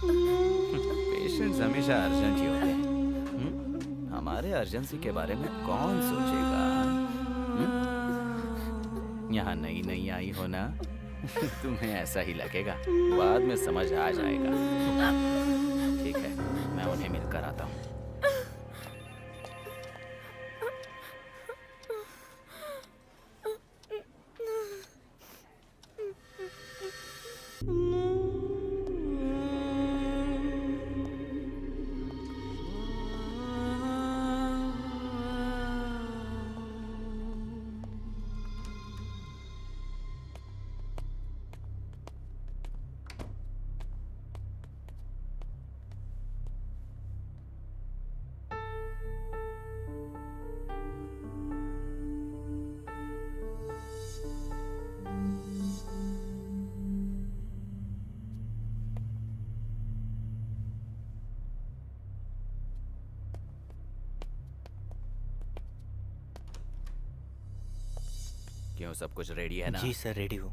Patients हमेशा urgent ही होते हैं। हमारे अर्जेंसी के बारे में कौन सोचेगा? यहाँ नई नई आई हो ना, तुम्हें ऐसा ही लगेगा, बाद में समझ आ जाएगा। ठीक है, मैं उन्हें मिलकर आता हूँ। क्यों, सब कुछ रेडी है ना? जी सर, रेडी हूँ।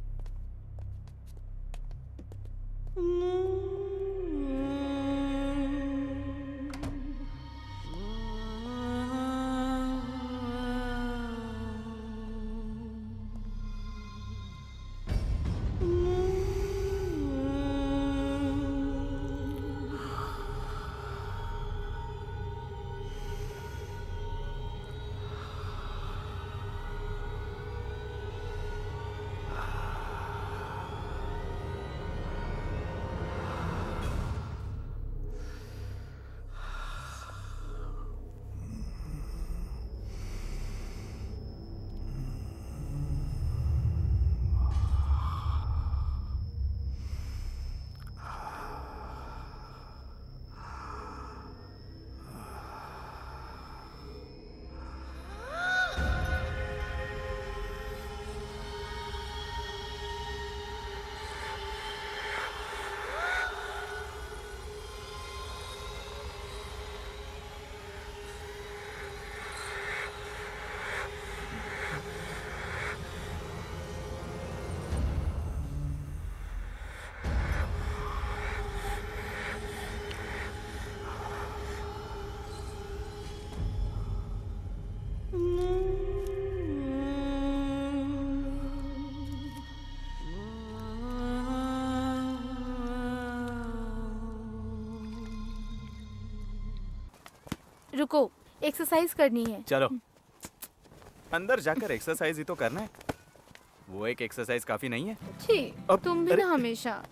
रुको, एक्सरसाइज करनी है। चलो अंदर जाकर एक्सरसाइज ही तो करना है। वो एक एक्सरसाइज काफी नहीं है? छी, अब- तुम भी अरे- ना हमेशा।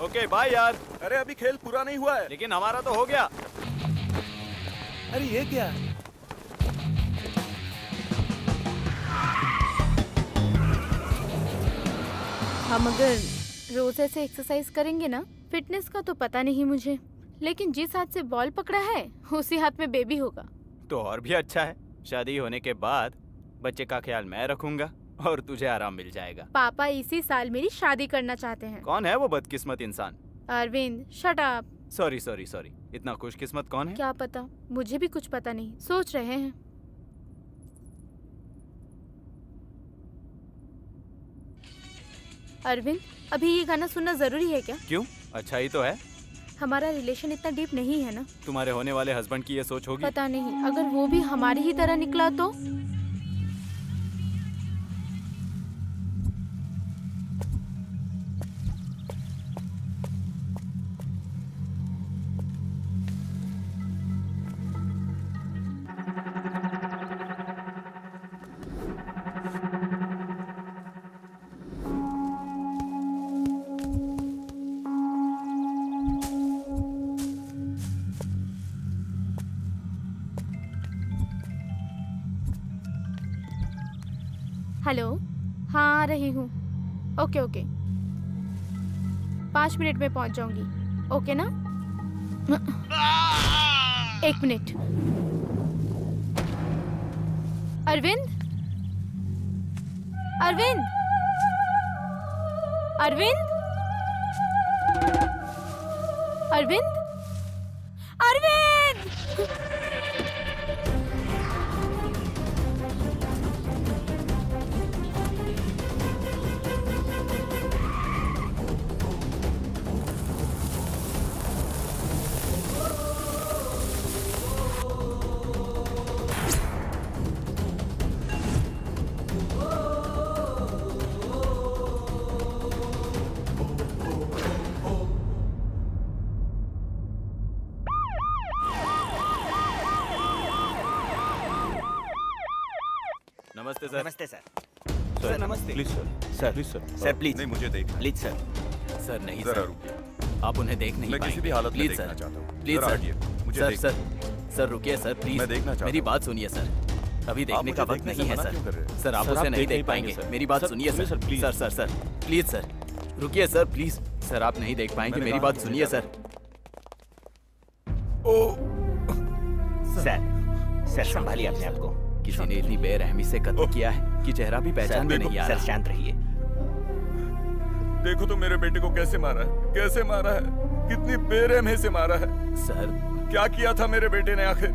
ओके बाय यार। अरे अभी खेल पूरा नहीं हुआ है। लेकिन हमारा तो हो गया। अरे ये क्या? हम अगर रोज ऐसे एक्सरसाइज करेंगे ना, फिटनेस का तो पता नहीं मुझे, लेकिन जिस हाथ से बॉल पकड़ा है उसी हाथ में बेबी होगा। तो और भी अच्छा है, शादी होने के बाद बच्चे का ख्याल मैं रखूंगा और तुझे आराम मिल जाएगा। पापा इसी साल मेरी शादी करना चाहते हैं। कौन है वो बदकिस्मत इंसान? Arvind, shut up. Sorry sorry sorry, इतना खुशकिस्मत कौन है? क्या पता, मुझे भी कुछ पता नहीं, सोच रहे हैं। अरविंद, अभी ये गाना सुनना जरूरी है क्या? क्यों, अच्छा ही तो है। हमारा रिलेशन इतना डीप नहीं है ना। तुम्हारे होने वाले हस्बैंड की ये सोच होगी। पता नहीं, अगर वो भी हमारी ही तरह निकला तो। हेलो, हाँ आ रही हूँ। ओके ओके, 5 मिनट में पहुँच जाऊंगी। ओके ना? एक मिनट। अरविंद, अरविंद, अरविंद, अरविंद, अरविंद! नमस्ते सर। नमस्ते सर। सर नमस्ते। Please sir, sir please sir. Sir please नहीं, मुझे देखना है। Please sir. सर नहीं जरा सर, रुकिए। आप उन्हें देख नहीं मैं पाएंगे। किसी भी हालत में प्लीज देखना सर, चाहता हूँ। प्लीज जरा सर, हटिए, मुझे सर देखना सर सर रुकिए सर, प्लीज मैं देखना चाहता मेरी हूँ। बात सुनिए सर। अभी देखने मुझे का वक्त देखने से नहीं है मना सर। क्यों कर रहे हैं? सर आप सर, उसे आप नहीं देख देख नहीं पाएंगे। पाएंगे, सर। मेरी बात सर, सुनिए सुनिए sir, sir, please. Sir sir sir please sir, रुकिए सर प्लीज। सर आप नहीं देख पाएंगे, मैंने मेरी कहा बात मुझे सुनिए जाना सर। सर संभालिए अपने आप को। किसी ने इतनी बेरहमी से कत्ल किया है कि चेहरा भी पहचान में नहीं आ सर रहा। शांत रहिए। देखो तो मेरे बेटे को कैसे मारा है, कैसे मारा है, कितनी बेरहमी से मारा है। सर क्या किया था मेरे बेटे ने आखिर?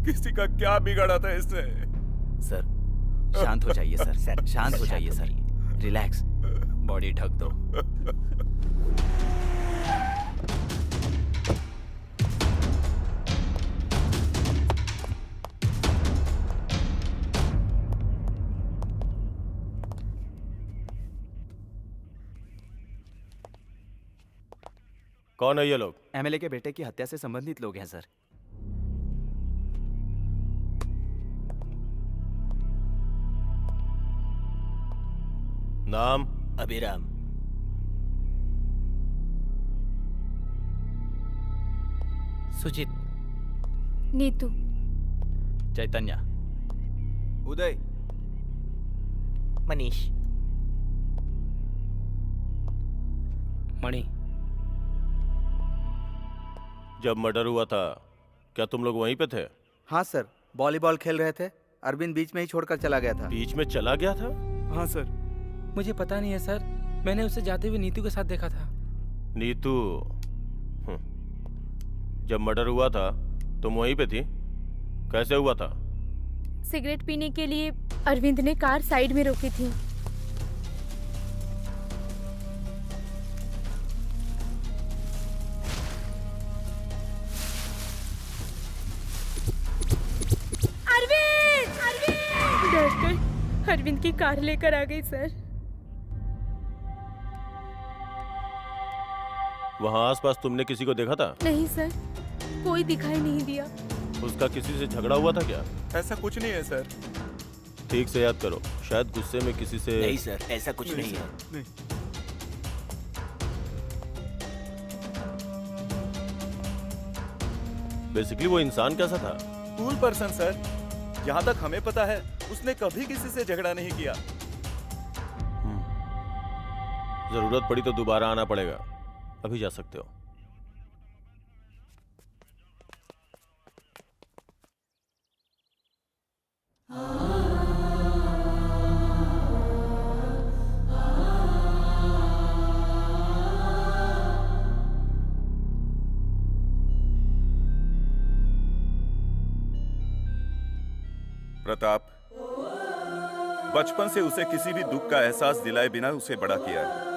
किसी का क्या बिगाड़ा था इसने? सर शांत हो जाइए सर, सर, शांत सर, हो जाइए शांत सर, रिलैक्स, बॉडी ढक दो। कौन है ये लोग? एमएलए के बेटे की हत्या से संबंधित लोग हैं सर। नाम? अभिराम। सुजीत। नीतू। चैतन्य। उदय। मनीष। मणि। जब मर्डर हुआ था क्या तुम लोग वहीं पे थे? हाँ सर, वॉलीबॉल खेल रहे थे। अरविंद बीच में ही छोड़कर चला गया था। बीच में चला गया था? हाँ सर। मुझे पता नहीं है सर, मैंने उसे जाते हुए नीतू के साथ देखा था। नीतू? जब मर्डर हुआ था तुम वहीं पे थी? कैसे हुआ था? सिगरेट पीने के लिए अरविंद ने कार साइड में रोकी थी। अरविंद! अरविंद! डरकर अरविंद की कार लेकर आ गई सर। वहां आसपास तुमने किसी को देखा था? नहीं सर, कोई दिखाई नहीं दिया। उसका किसी से झगड़ा हुआ था क्या? ऐसा कुछ नहीं है सर। ठीक से याद करो, शायद गुस्से में किसी से। नहीं सर, ऐसा कुछ नहीं है। नहीं। बेसिकली वो इंसान कैसा था? Cool person sir. जहाँ तक हमें पता है उसने कभी किसी से झगड़ा नहीं किया। जरूरत पड़ी तो दोबारा आना पड़ेगा, अभी जा सकते हो। प्रताप, बचपन से उसे किसी भी दुख का एहसास दिलाए बिना उसे बड़ा किया है।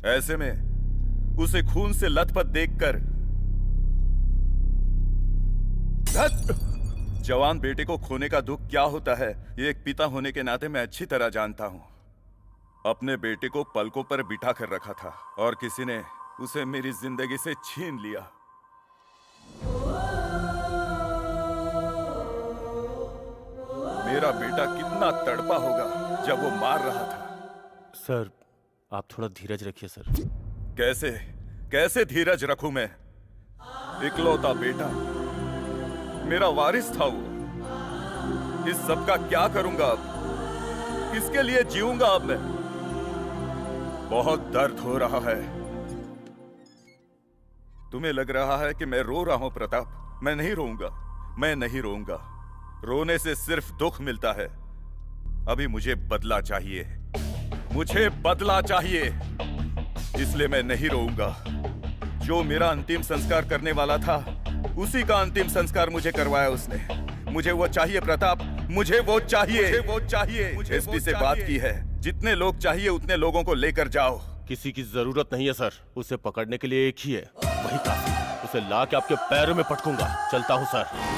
ऐसे में उसे खून से लथपथ देखकर जवान बेटे को खोने का दुख क्या होता है, ये एक पिता होने के नाते मैं अच्छी तरह जानता हूं। अपने बेटे को पलकों पर बिठा कर रखा था और किसी ने उसे मेरी जिंदगी से छीन लिया। मेरा बेटा कितना तड़पा होगा जब वो मार रहा था। सर आप थोड़ा धीरज रखिए सर। कैसे कैसे धीरज रखूं मैं? इकलौता बेटा, मेरा वारिस था वो। इस सब का क्या करूंगा अब? किसके लिए जीऊंगा अब मैं? बहुत दर्द हो रहा है। तुम्हें लग रहा है कि मैं रो रहा हूं प्रताप। मैं नहीं रोऊंगा, मैं नहीं रोऊंगा। रोने से सिर्फ दुख मिलता है। अभी मुझे बदला चाहिए, मुझे बदला चाहिए, इसलिए मैं नहीं रोऊंगा। जो मेरा अंतिम संस्कार करने वाला था, उसी का अंतिम संस्कार मुझे करवाया उसने। मुझे वो चाहिए प्रताप, मुझे वो चाहिए, वो चाहिए। एसपी से बात की है, जितने लोग चाहिए उतने लोगों को लेकर जाओ। किसी की जरूरत नहीं है सर, उसे पकड़ने के लिए एक ही है, वही काफी है। उसे ला के आपके पैरों में पटकूंगा। चलता हूं सर।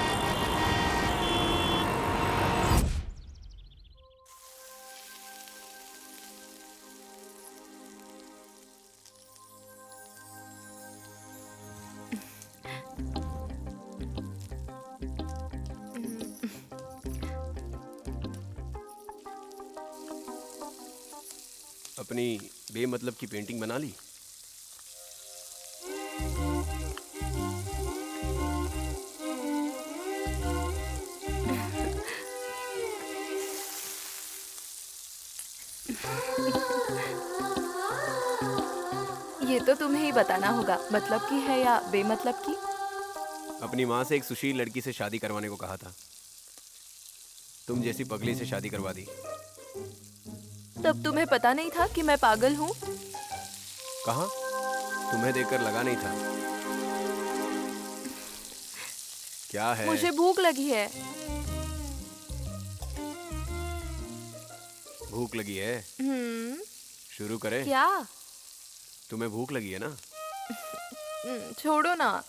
अपनी बेमतलब की पेंटिंग बना ली? ये तो तुम्हें ही बताना होगा, मतलब की है या बेमतलब की। अपनी माँ से एक सुशील लड़की से शादी करवाने को कहा था, तुम जैसी पगली से शादी करवा दी। तब तुम्हें पता नहीं था कि मैं पागल हूँ? कहाँ? तुम्हें देखकर लगा नहीं था। क्या है? मुझे भूख लगी है। भूख लगी है? शुरू करें? क्या? तुम्हें भूख लगी है ना? छोड़ो ना।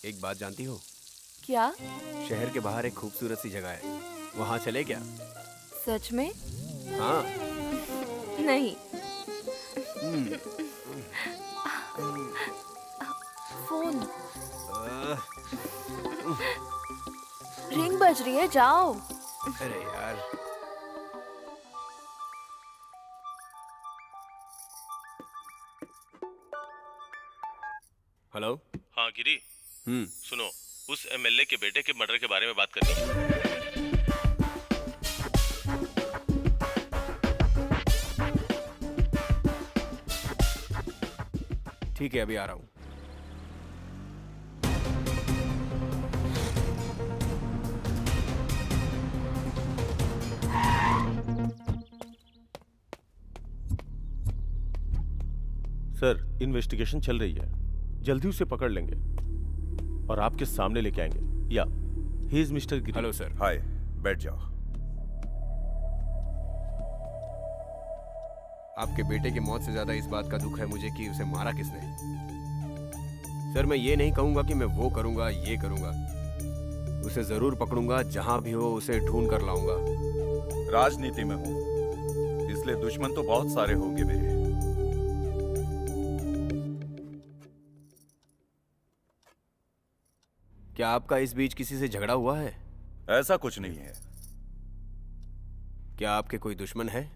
एक बात जानती हो? क्या? शहर के बाहर एक खूबसूरत सी जगह है, वहाँ चले क्या? सच में? हाँ। नहीं। फोन रिंग बज रही है, जाओ। अरे यार। हेलो। हाँ गिरी, सुनो, उस एमएलए के बेटे के मर्डर के बारे में बात करनी है। ठीक है, अभी आ रहा हूँ। सर, इन्वेस्टिगेशन चल रही है, जल्दी उसे पकड़ लेंगे और आपके सामने लेके आएंगे। या he is mister Giri. Hello sir. Hi, बैठ जाओ। आपके बेटे की मौत से ज्यादा इस बात का दुख है मुझे कि उसे मारा किसने। सर, मैं ये नहीं कहूंगा कि मैं वो करूंगा, ये करूंगा। उसे जरूर पकड़ूंगा, जहां भी हो उसे ढूंढ कर लाऊंगा। राजनीति में हूं, इसलिए दुश्मन तो बहुत सारे होंगे मेरे। क्या आपका इस बीच किसी से झगड़ा हुआ है? ऐसा कुछ नहीं है। क्या आपके कोई दुश्मन है?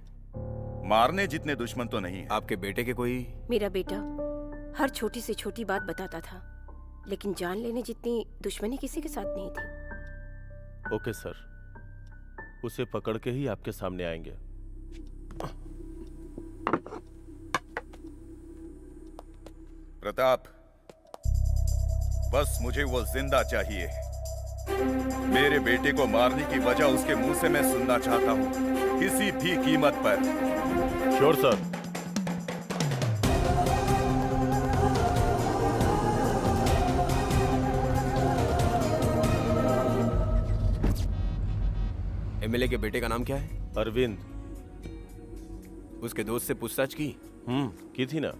मारने जितने दुश्मन तो नहीं है। आपके बेटे के कोई? मेरा बेटा हर छोटी से छोटी बात बताता था, लेकिन जान लेने जितनी दुश्मनी किसी के साथ नहीं थी। ओके सर, उसे पकड़ के ही आपके सामने आएंगे। प्रताप, बस मुझे वो जिंदा चाहिए। मेरे बेटे को मारने की वजह उसके मुंह से मैं सुनना चाहता हूं, किसी भी कीमत पर। Sure sir. एमएलए के बेटे का नाम क्या है? अरविंद। उसके दोस्त से पूछताछ की? की थी ना,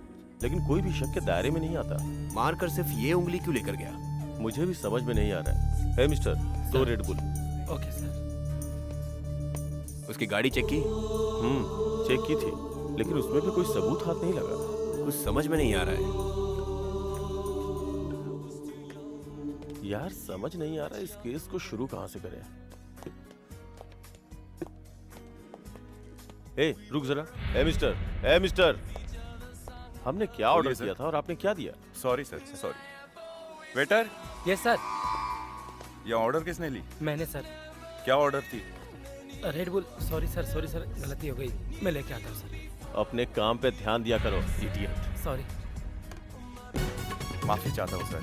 लेकिन कोई भी शक के दायरे में नहीं आता। मारकर सिर्फ ये उंगली क्यों लेकर गया? मुझे भी समझ में नहीं आ रहा है। Hey mister, 2 Red Bull. Okay sir. उसकी गाड़ी चेक की? चेक की थी, लेकिन उसमें भी कोई सबूत हाथ नहीं लगा। कुछ समझ में नहीं आ रहा है। यार, समझ नहीं आ रहा इस केस को शुरू कहां से करें। ए, रुक जरा। ए मिस्टर, हमने क्या ऑर्डर किया था और आपने क्या दिया? Sorry sir, sorry. Waiter. Yes sir. ये ऑर्डर किसने ली? मैंने सर। क्या ऑर्डर थी? Red bull. सॉरी सर, गलती हो गई, मैं लेके आता हूँ सर। अपने काम पे ध्यान दिया करो इडियट। सॉरी। माफी चाहता हूँ सर।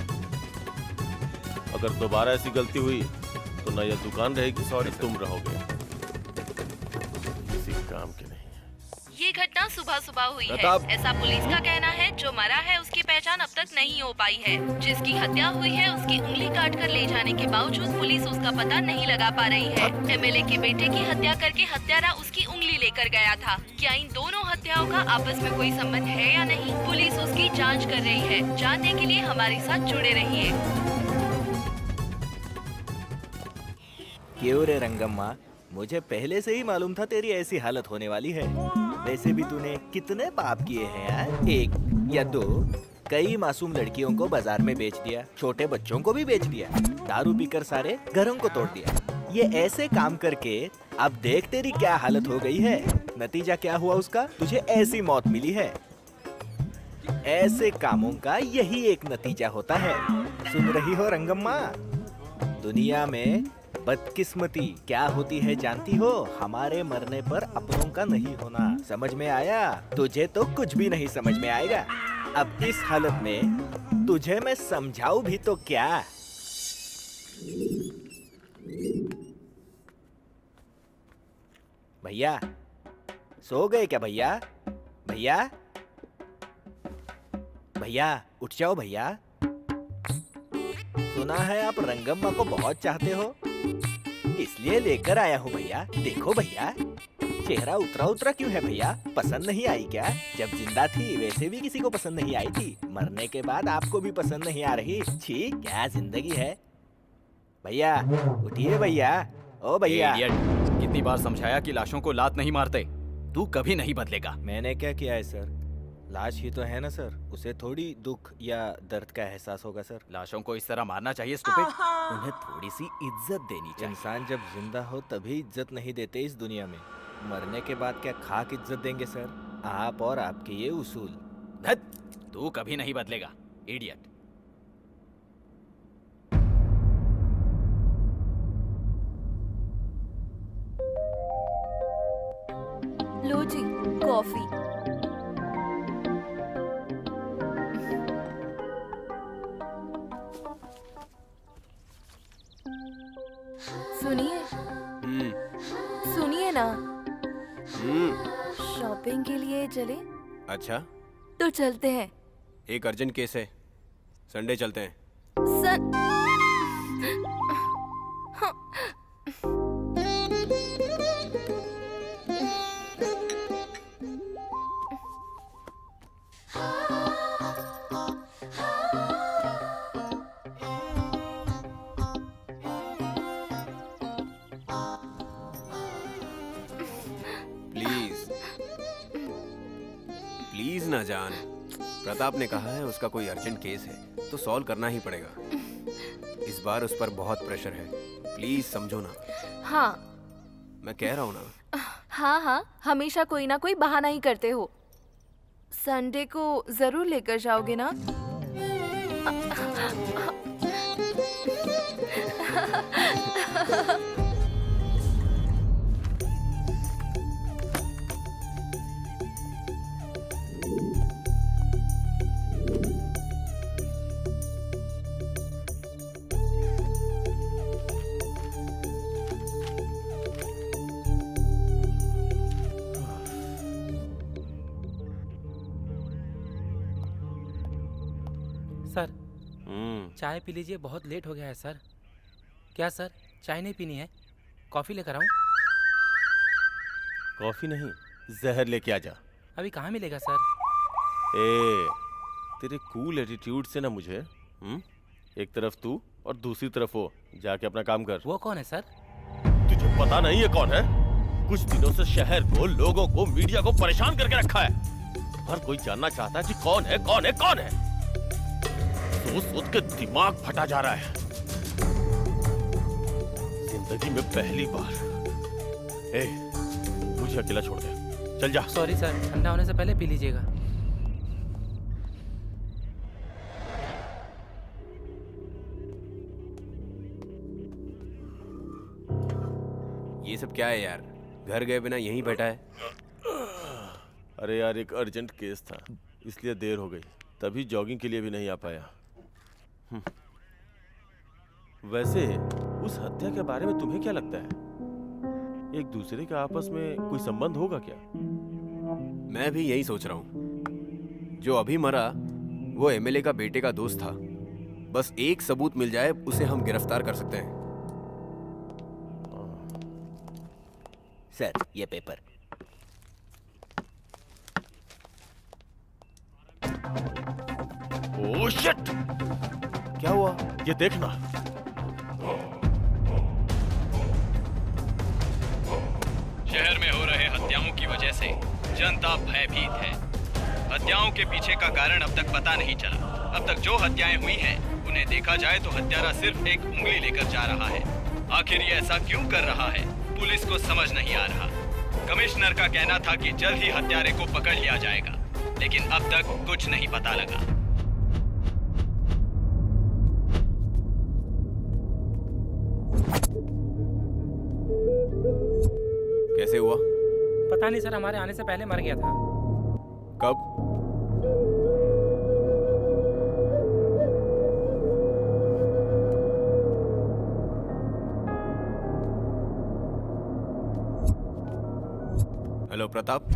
अगर दोबारा ऐसी गलती हुई तो न यह दुकान रहेगी, सॉरी तुम रहोगे। किसी काम के नहीं। ये घटना सुबह सुबह हुई है। प्रताप। ऐसा पुलिस का कहना है। जो मरा है उसकी पहचान अब तक नहीं हो पाई है। जिसकी हत्या हुई है उसकी उंगली काट कर ले जाने के बावजूद पुलिस उसका पता नहीं लगा पा रही है। एमएलए के बेटे की हत्या करके हत्यारा उसकी उंगली लेकर गया था। क्या इन दोनों हत्याओं का आपस में कोई संबंध है या नहीं, पुलिस उसकी जाँच कर रही है। जानने के लिए हमारे साथ जुड़े रहिए। क्यों रे रंगम्मा, मुझे पहले से ही मालूम था तेरी ऐसी हालत होने वाली है। वैसे भी तूने कितने पाप किए हैं यार? 1 या 2? कई मासूम लड़कियों को बाजार में बेच दिया, छोटे बच्चों को भी बेच दिया, दारू पीकर सारे घरों को तोड़ दिया। ये ऐसे काम करके अब देख तेरी क्या हालत हो गई है। नतीजा क्या हुआ उसका? तुझे ऐसी मौत मिली है। ऐसे कामों का यही एक नतीजा होता है। सुन रही हो रंगम्मा? दुनिया में बदकिस्मती क्या होती है जानती हो? हमारे मरने पर अपनों का नहीं होना। समझ में आया? तुझे तो कुछ भी नहीं समझ में आएगा। अब इस हालत में तुझे मैं समझाऊं भी तो क्या? भैया सो गए क्या? भैया भैया भैया उठ जाओ भैया। सुना है आप रंगम्मा को बहुत चाहते हो, इसलिए लेकर आया हूँ भैया। देखो भैया, चेहरा उतरा उतरा क्यों है भैया? पसंद नहीं आई क्या? जब जिंदा थी वैसे भी किसी को पसंद नहीं आई थी, मरने के बाद आपको भी पसंद नहीं आ रही। छी, क्या जिंदगी है। भैया उठिए भैया। ओ भैया। इडियट, कितनी बार समझाया कि लाशों को लात नहीं मारते। तू कभी नहीं बदलेगा। मैंने क्या किया है सर? लाश ही तो है ना सर, उसे थोड़ी दुख या दर्द का एहसास होगा सर। लाशों को इस तरह मारना चाहिए स्टूपिड। उन्हें थोड़ी सी इज्जत देनी चाहिए। इंसान जब जिंदा हो तभी इज्जत नहीं देते इस दुनिया में, मरने के बाद क्या खाक इज्जत देंगे सर? आप और आपके ये उसूल। धत, तू कभी नहीं बदलेगा इडियट। लो जी कॉफी। सुनिए सुनिए ना, शॉपिंग के लिए चले? अच्छा, तो चलते हैं। एक अर्जेंट केस है, संडे चलते हैं। प्लीज ना जान, प्रताप ने कहा है उसका कोई अर्जेंट केस है तो सॉल्व करना ही पड़ेगा। इस बार उस पर बहुत प्रेशर है, प्लीज समझो ना। हाँ मैं कह रहा हूँ ना। हाँ हाँ, हमेशा कोई ना कोई बहाना ही करते हो। संडे को जरूर लेकर जाओगे ना? सर चाय पी लीजिए, बहुत लेट हो गया है सर। क्या सर, चाय नहीं पीनी है? कॉफ़ी लेकर आऊँ? कॉफी नहीं, जहर लेके आ जा। अभी कहाँ मिलेगा सर? ए, तेरे कूल एटीट्यूड से ना मुझे एक तरफ तू और दूसरी तरफ वो, जाके अपना काम कर। वो कौन है सर? तुझे पता नहीं है कौन है? कुछ दिनों से शहर को, लोगों को, मीडिया को परेशान करके रखा है। हर कोई जानना चाहता है कि कौन है, कौन है, कौन है। सोच सोच के दिमाग फटा जा रहा है। जिंदगी में पहली बार। ए, मुझे अकेला छोड़ दे, चल जा। सॉरी सर, ठंडा होने से पहले पी लीजिएगा। ये सब क्या है यार? घर गए बिना यहीं बैठा है। अरे यार, एक अर्जेंट केस था, इसलिए देर हो गई, तभी जॉगिंग के लिए भी नहीं आ पाया। वैसे उस हत्या के बारे में तुम्हें क्या लगता है? एक दूसरे के आपस में कोई संबंध होगा क्या? मैं भी यही सोच रहा हूँ। जो अभी मरा वो एमएलए का बेटे का दोस्त था। बस एक सबूत मिल जाए, उसे हम गिरफ्तार कर सकते हैं। सर, ये पेपर। Oh shit! क्या हुआ? ये देखना। शहर में हो रहे हत्याओं की वजह से जनता भयभीत है। हत्याओं के पीछे का कारण अब तक पता नहीं चला। अब तक जो हत्याएं हुई हैं, उन्हें देखा जाए तो हत्यारा सिर्फ एक उंगली लेकर जा रहा है। आखिर ये ऐसा क्यों कर रहा है, पुलिस को समझ नहीं आ रहा। कमिश्नर का कहना था कि जल्द ही हत्यारे को पकड़ लिया जाएगा, लेकिन अब तक कुछ नहीं पता लगा। कैसे हुआ? पता नहीं सर, हमारे आने से पहले मर गया था। कब? हेलो प्रताप।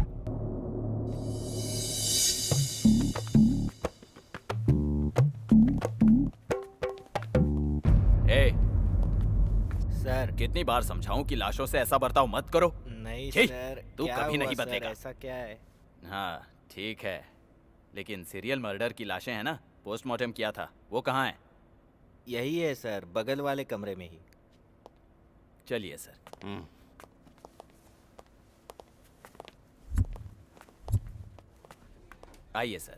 सर, कितनी बार समझाऊं कि लाशों से ऐसा बर्ताव मत करो? नहीं छी, सर, तू क्या कभी हुआ नहीं सर? बदलेगा। ऐसा क्या है? हाँ ठीक है, लेकिन सीरियल मर्डर की लाशें हैं ना, पोस्टमार्टम किया था, वो कहाँ है? यही है सर, बगल वाले कमरे में ही। चलिए सर। आइए सर।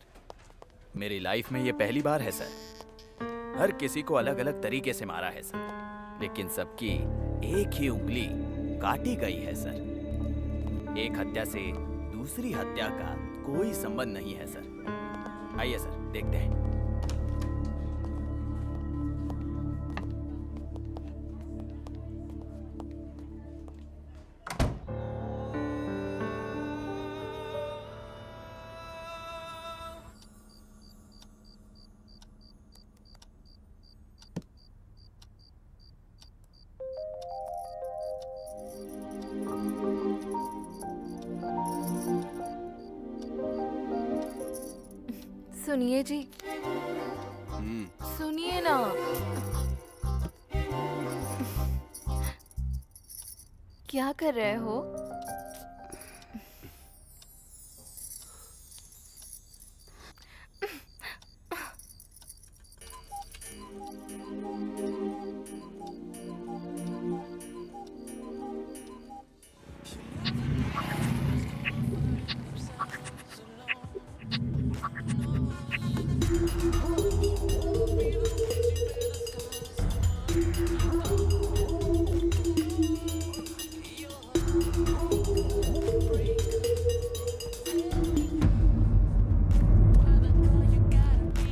मेरी लाइफ में ये पहली बार है सर। हर किसी को अलग अलग तरीके से मारा है सर, लेकिन सबकी एक ही उंगली काटी गई है सर। एक हत्या से दूसरी हत्या का कोई संबंध नहीं है सर। आइए सर, देखते हैं। सुनिए जी, सुनिए ना। क्या कर रहे हो?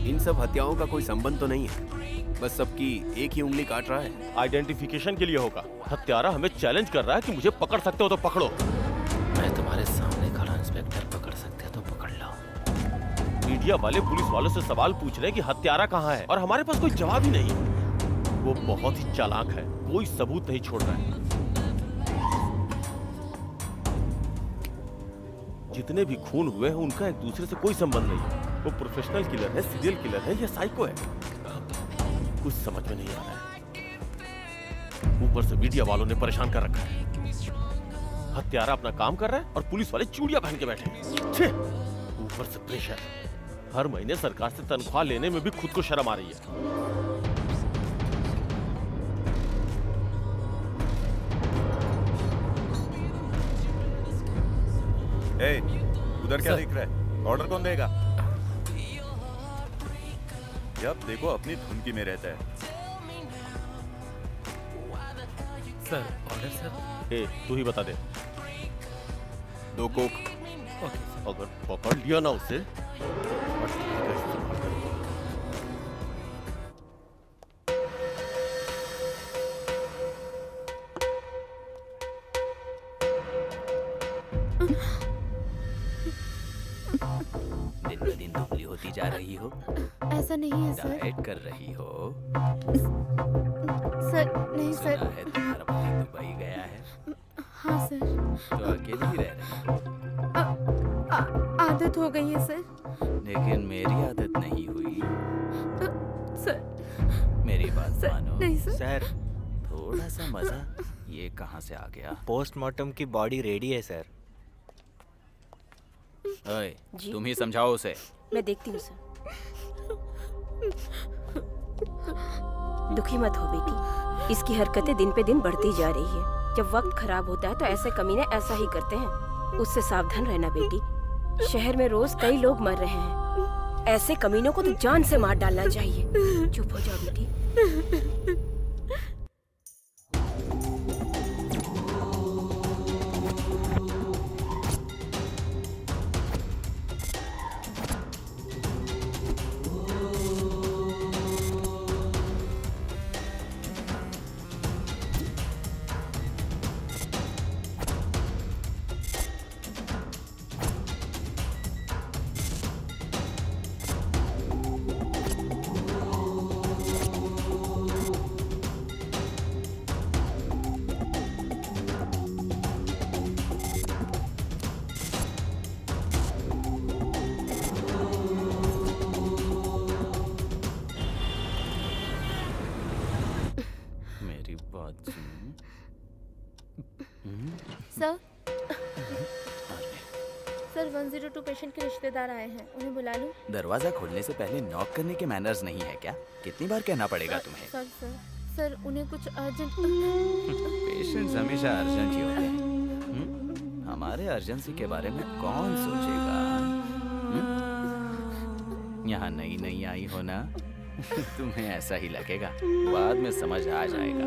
इन सब हत्याओं का कोई संबंध तो नहीं है, बस सबकी एक ही उंगली काट रहा है। आइडेंटिफिकेशन के लिए होगा। हत्यारा हमें चैलेंज कर रहा है कि मुझे पकड़ सकते हो तो पकड़ो। मैं तुम्हारे सामने खड़ा इंस्पेक्टर, पकड़ सकते हो तो पकड़ लो। मीडिया वाले पुलिस वालों से सवाल पूछ रहे हैं कि हत्यारा कहाँ है, और हमारे पास कोई जवाब ही नहीं। वो बहुत ही चालाक है, कोई सबूत नहीं छोड़ रहा है। जितने भी खून हुए हैं उनका एक दूसरे से कोई संबंध नहीं। वो प्रोफेशनल किलर है, सीरियल किलर है या साइको है, कुछ समझ में नहीं आ रहा है। ऊपर से मीडिया वालों ने परेशान कर रखा है। हत्यारा अपना काम कर रहा है और पुलिस वाले चूड़ियां पहन के बैठे हैं। ऊपर से प्रेशर। हर महीने सरकार से तनख्वाह लेने में भी खुद को शर्म आ रही है। ए, उधर क्या दिख रहा है? ऑर्डर कौन देगा? जब देखो अपनी धुनकी में रहता है। Sir, order sir. ए, तू ही बता दे। 2 कोक। अगर पकड़ लिया ना उसे, होती जा रही हो? ऐसा नहीं है सर। डाइट कर रही हो? सर नहीं सर। सुना है तुम्हारा पति दुबई गया है। हाँ सर। तो अकेली ही रह रही हो? आदत हो गई है सर। लेकिन मेरी आदत नहीं हुई। सर मेरी बात सर, मानो। नहीं सर। सर थोड़ा सा मजा ये कहाँ से आ गया? पोस्टमार्टम की बॉडी रेडी है सर। ओए, जी? तुम ही समझाओ उसे। मैं देखती हूँ सर। दुखी मत हो बेटी, इसकी हरकतें दिन पे दिन बढ़ती जा रही है। जब वक्त खराब होता है तो ऐसे कमीने ऐसा ही करते हैं। उससे सावधान रहना बेटी। शहर में रोज कई लोग मर रहे हैं। ऐसे कमीनों को तो जान से मार डालना चाहिए। चुप हो जाओ बेटी। मेरी बात सुन। सर 102 पेशेंट के रिश्तेदार आए हैं, उन्हें बुला लूं? दरवाजा खोलने से पहले नॉक करने के मैनर्स नहीं है क्या? कितनी बार कहना पड़ेगा तुम्हें? सर उन्हें कुछ अर्जेंट। पेशेंट्स हमेशा अर्जेंट ही होते हैं। हमारे अर्जेंसी के बारे में कौन सोचेगा? यहाँ नई नई आई हो ना, तुम्हें ऐसा ही लगेगा, बाद में समझ आ जाएगा।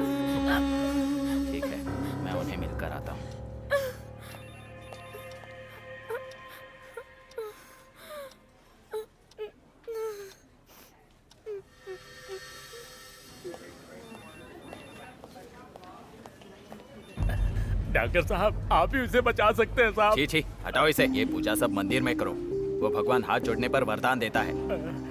ठीक है, मैं उन्हें मिलकर आता हूँ। डॉक्टर साहब, आप ही उसे बचा सकते हैं साहब। छी छी, हटाओ इसे। ये पूजा सब मंदिर में करो। वो भगवान हाथ जोड़ने पर वरदान देता है,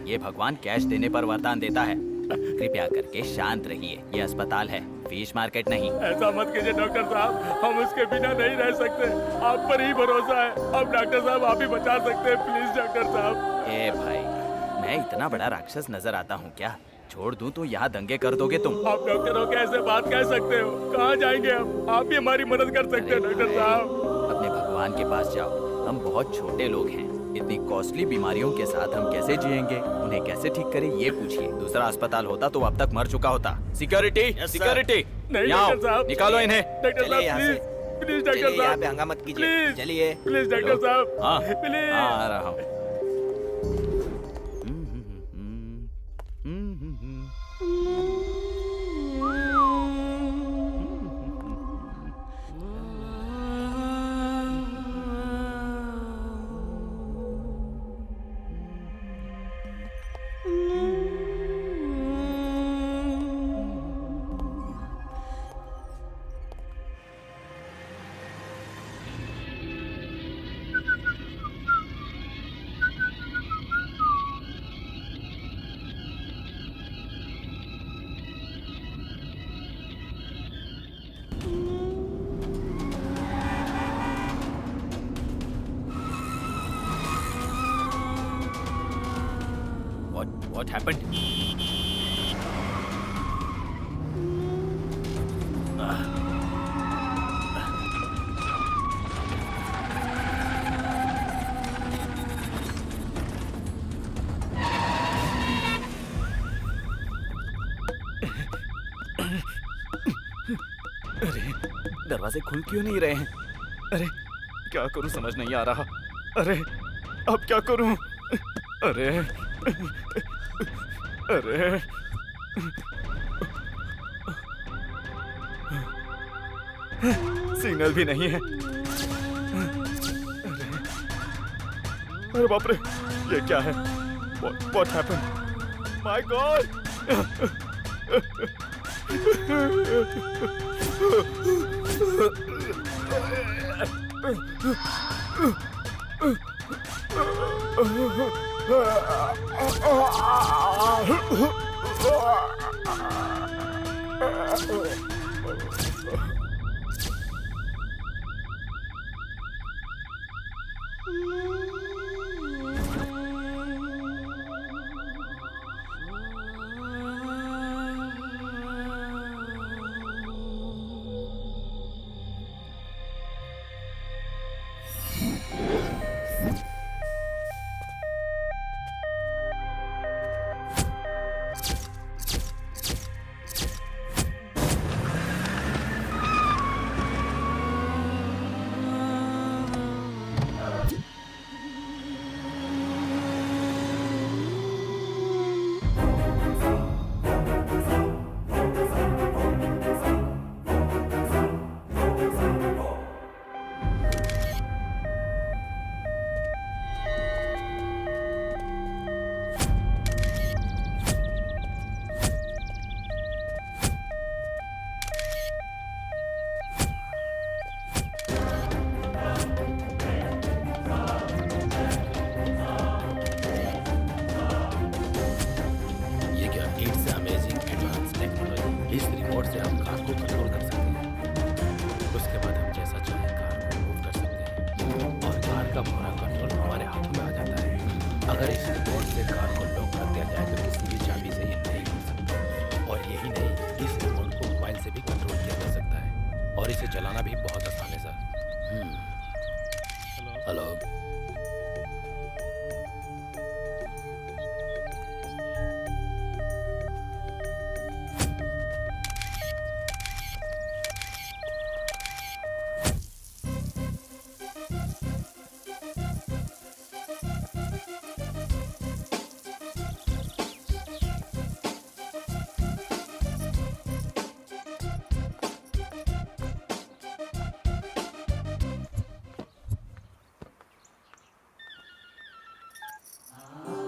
ये भगवान कैश देने पर वरदान देता है। कृपया करके शांत रहिए, ये अस्पताल है, फिश मार्केट नहीं। ऐसा मत कीजिए डॉक्टर साहब, हम उसके बिना नहीं रह सकते। आप पर ही भरोसा है। अब डॉक्टर साहब आप ही बचा सकते हैं, प्लीज डॉक्टर साहब। ए भाई, मैं इतना बड़ा राक्षस नजर आता हूँ क्या? छोड़ दूं तो यहाँ दंगे कर दोगे तुम। आप डॉक्टर हो के ऐसे बात कह सकते हो? कहाँ जाएंगे हम? आप ही हमारी मदद कर सकते हैं डॉक्टर साहब। अपने भगवान के पास जाओ। हम बहुत छोटे लोग हैं, इतनी कॉस्टली बीमारियों के साथ हम कैसे जिएंगे? उन्हें कैसे ठीक करें ये पूछिए। दूसरा अस्पताल होता तो अब तक मर चुका होता। सिक्योरिटी, सिक्योरिटी, नहीं यहाँ डॉक्टर साहब, निकालो इन्हें। डॉक्टर साहब प्लीज, प्लीज डॉक्टर साहब, यहाँ पे हंगामा मत कीजिए। चलिए प्लीज डॉक्टर साहब, हाँ प्लीज। आ रहा हूँ। What happened? अरे, दरवाजे खुल क्यों नहीं रहे हैं? अरे, क्या करूं समझ नहीं आ रहा। अरे, अब क्या करूं? अरे, अरे, सिग्नल भी नहीं है। अरे बाप रे, ये क्या है? What happened? My God! अगर इस रिमोट से कार को लॉक कर दिया जाए तो किसी भी चाबी से ये नहीं हो सकता। और यही नहीं, इस रिमोट को मोबाइल से भी कंट्रोल किया जा सकता है और इसे चलाना भी बहुत आसान है सर। हेलो।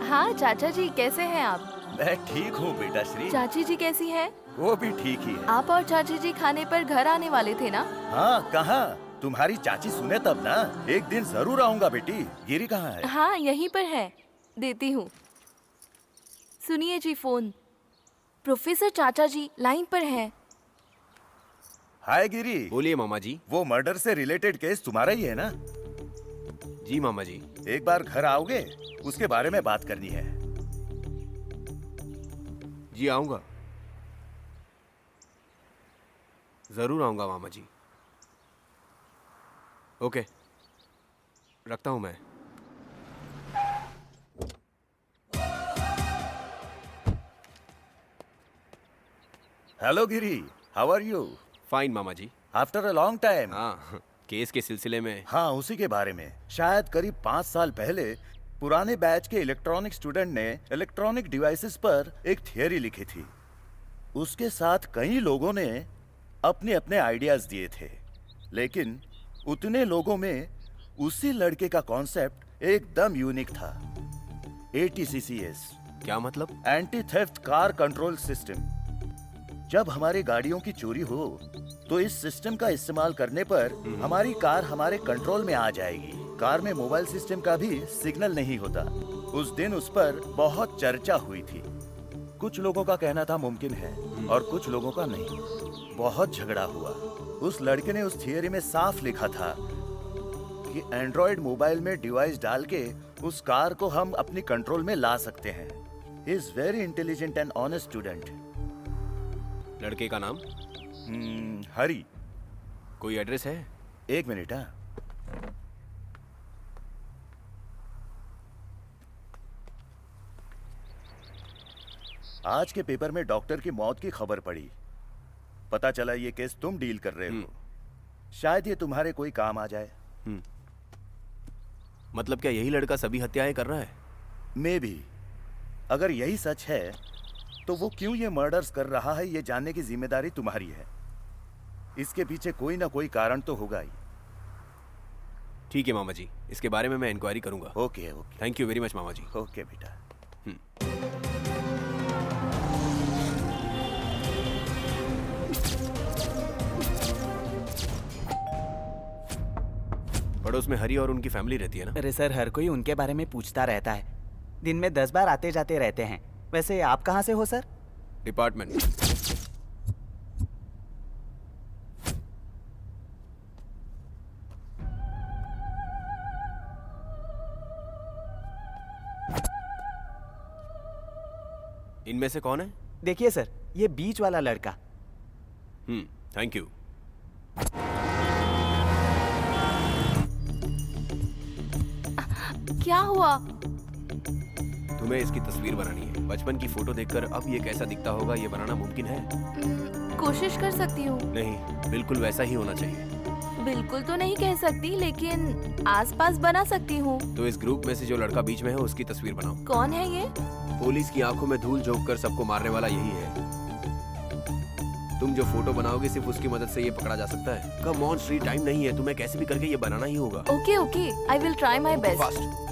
हाँ चाचा जी, कैसे हैं आप? मैं ठीक हूँ बेटा श्री। चाची जी कैसी हैं? वो भी ठीक ही है। आप और चाची जी खाने पर घर आने वाले थे ना? हाँ, कहाँ? तुम्हारी चाची सुने तब ना। एक दिन जरूर आऊंगा बेटी। गिरी कहाँ है? हाँ, यहीं पर है, देती हूँ। सुनिए जी फोन। प्रोफेसर चाचा जी लाइन पर हैं। हाय गिरी। बोलिए मामा जी। वो मर्डर से रिलेटेड केस तुम्हारा ही है ना? जी मामा जी। एक बार घर आओगे? उसके बारे में बात करनी है। जी आऊंगा, जरूर आऊंगा मामा जी। ओके, रखता हूं मैं। Hello Giri, how are you? Fine मामा जी। After a long time. हाँ, केस के सिलसिले में। हाँ, उसी के बारे में। शायद करीब 5 साल पहले पुराने बैच के इलेक्ट्रॉनिक स्टूडेंट ने इलेक्ट्रॉनिक डिवाइसेस पर एक थियरी लिखी थी। उसके साथ कई लोगों ने अपने अपने आइडियाज दिए थे, लेकिन उतने लोगों में उसी लड़के का कॉन्सेप्ट एकदम यूनिक था। ATCCS। क्या मतलब? Anti theft car control system. जब हमारी गाड़ियों की चोरी हो तो इस सिस्टम का इस्तेमाल करने पर हमारी कार हमारे कंट्रोल में आ जाएगी। कार में मोबाइल सिस्टम का भी सिग्नल नहीं होता। उस दिन उस पर बहुत चर्चा हुई थी। कुछ लोगों का कहना था मुमकिन है और कुछ लोगों का नहीं। बहुत झगड़ा हुआ। उस लड़के ने उस थियरी में साफ लिखा था कि एंड्रॉइड मोबाइल में डिवाइस डाल के उस कार को हम अपनी कंट्रोल में ला सकते हैं। He is very intelligent and honest student. लड़के का नाम? हरी। कोई एड्रेस है? एक मिनट। हाँ, आज के पेपर में डॉक्टर की मौत की खबर पड़ी। पता चला ये केस तुम डील कर रहे हो। शायद ये तुम्हारे कोई काम आ जाए। मतलब क्या यही लड़का सभी हत्याएं कर रहा है? May be. अगर यही सच है तो वो क्यों ये मर्डर्स कर रहा है, ये जानने की जिम्मेदारी तुम्हारी है। इसके पीछे कोई ना कोई कारण तो होगा ही। ठीक है मामा जी, इसके बारे में मैं इंक्वायरी करूंगा। Okay okay. Thank you very much मामा जी। ओके बेटा। पड़ोस में हरी और उनकी फैमिली रहती है ना? अरे सर, हर कोई उनके बारे में पूछता रहता है। दिन में 10 बार आते जाते रहते हैं। वैसे आप कहाँ से हो सर? डिपार्टमेंट। इनमें से कौन है? देखिए सर, ये बीच वाला लड़का। Thank you. क्या हुआ? तुम्हें इसकी तस्वीर बनानी है। बचपन की फोटो देखकर अब ये कैसा दिखता होगा ये बनाना मुमकिन है? कोशिश कर सकती हूँ। नहीं, बिल्कुल वैसा ही होना चाहिए। बिल्कुल तो नहीं कह सकती, लेकिन आसपास बना सकती हूँ। तो इस ग्रुप में से जो लड़का बीच में है उसकी तस्वीर बनाओ। कौन है ये? पुलिस की आंखों में धूल झोंक कर सबको मारने वाला यही है। तुम जो फोटो बनाओगे सिर्फ उसकी मदद से ये पकड़ा जा सकता है। कम ऑन श्री, टाइम नहीं है, तुम्हें कैसे भी करके ये बनाना ही होगा। Okay okay, I will try my best. Fast.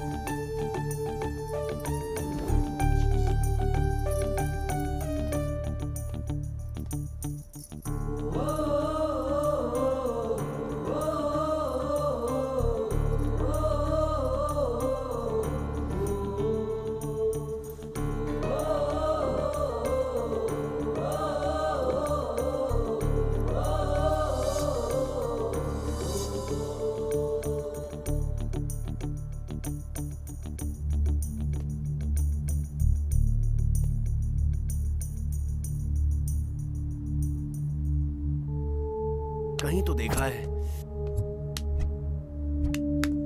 कहीं तो देखा है।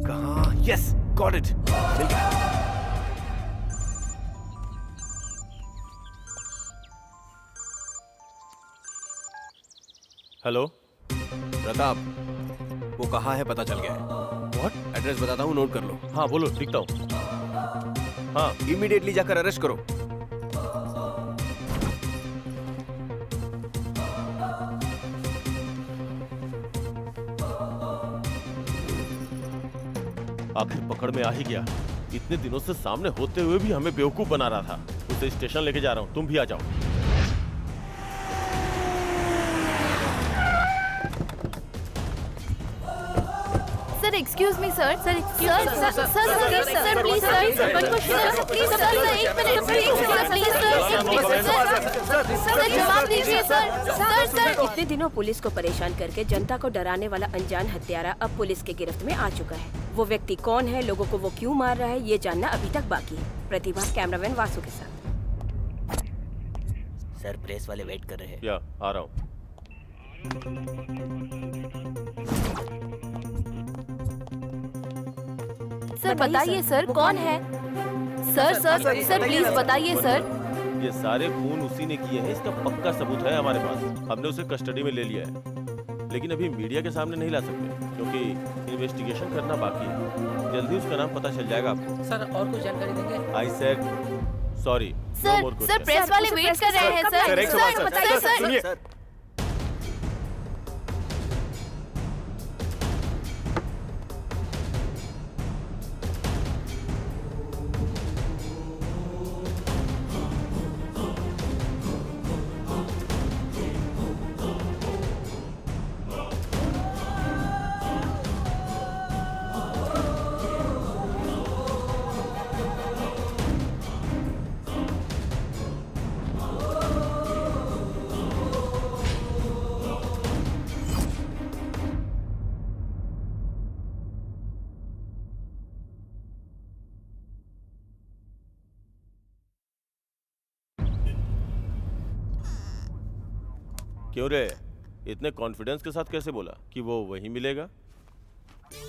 कहाँ? यस, गॉट इट, मिल गया। हेलो प्रताप, वो कहाँ है पता चल गया है। व्हाट? एड्रेस बताता हूँ, नोट कर लो। हाँ बोलो, लिखता हूँ। हाँ, इमीडिएटली जाकर अरेस्ट करो। आखिर पकड़ में आ ही गया। इतने दिनों से सामने होते हुए भी हमें बेवकूफ बना रहा था। उसे स्टेशन लेके जा रहा हूँ, तुम भी आ जाओ। Sir excuse me sir, sir sir please sir, please sir, एक मिनट प्लीज सर, जवाब दीजिए सर। इतने दिनों पुलिस को परेशान करके जनता को डराने वाला अनजान हत्यारा अब पुलिस के गिरफ्त में आ चुका है। वो व्यक्ति कौन है, लोगों को वो क्यों मार रहा है, ये जानना अभी तक बाकी है। प्रतिभा कैमरामैन वासु के साथ। सर प्रेस वाले वेट कर रहे हैं। या आ रहा हूँ। सर बताइए सर, कौन है? सर सर सर प्लीज बताइए सर। ये सारे खून उसी ने किए हैं, इसका पक्का सबूत है हमारे पास। हमने उसे कस्टडी में ले लिया है, लेकिन अभी मीडिया के सामने नहीं ला सकते क्योंकि इन्वेस्टिगेशन करना बाकी है। जल्दी उसका नाम पता चल जाएगा आपको। सर और कुछ जानकारी देंगे? I said sorry. Sir press वाले वेट कर रहे हैं सर। सर बताइए सर। क्यों रे, इतने कॉन्फिडेंस के साथ कैसे बोला कि वो वहीं मिलेगा?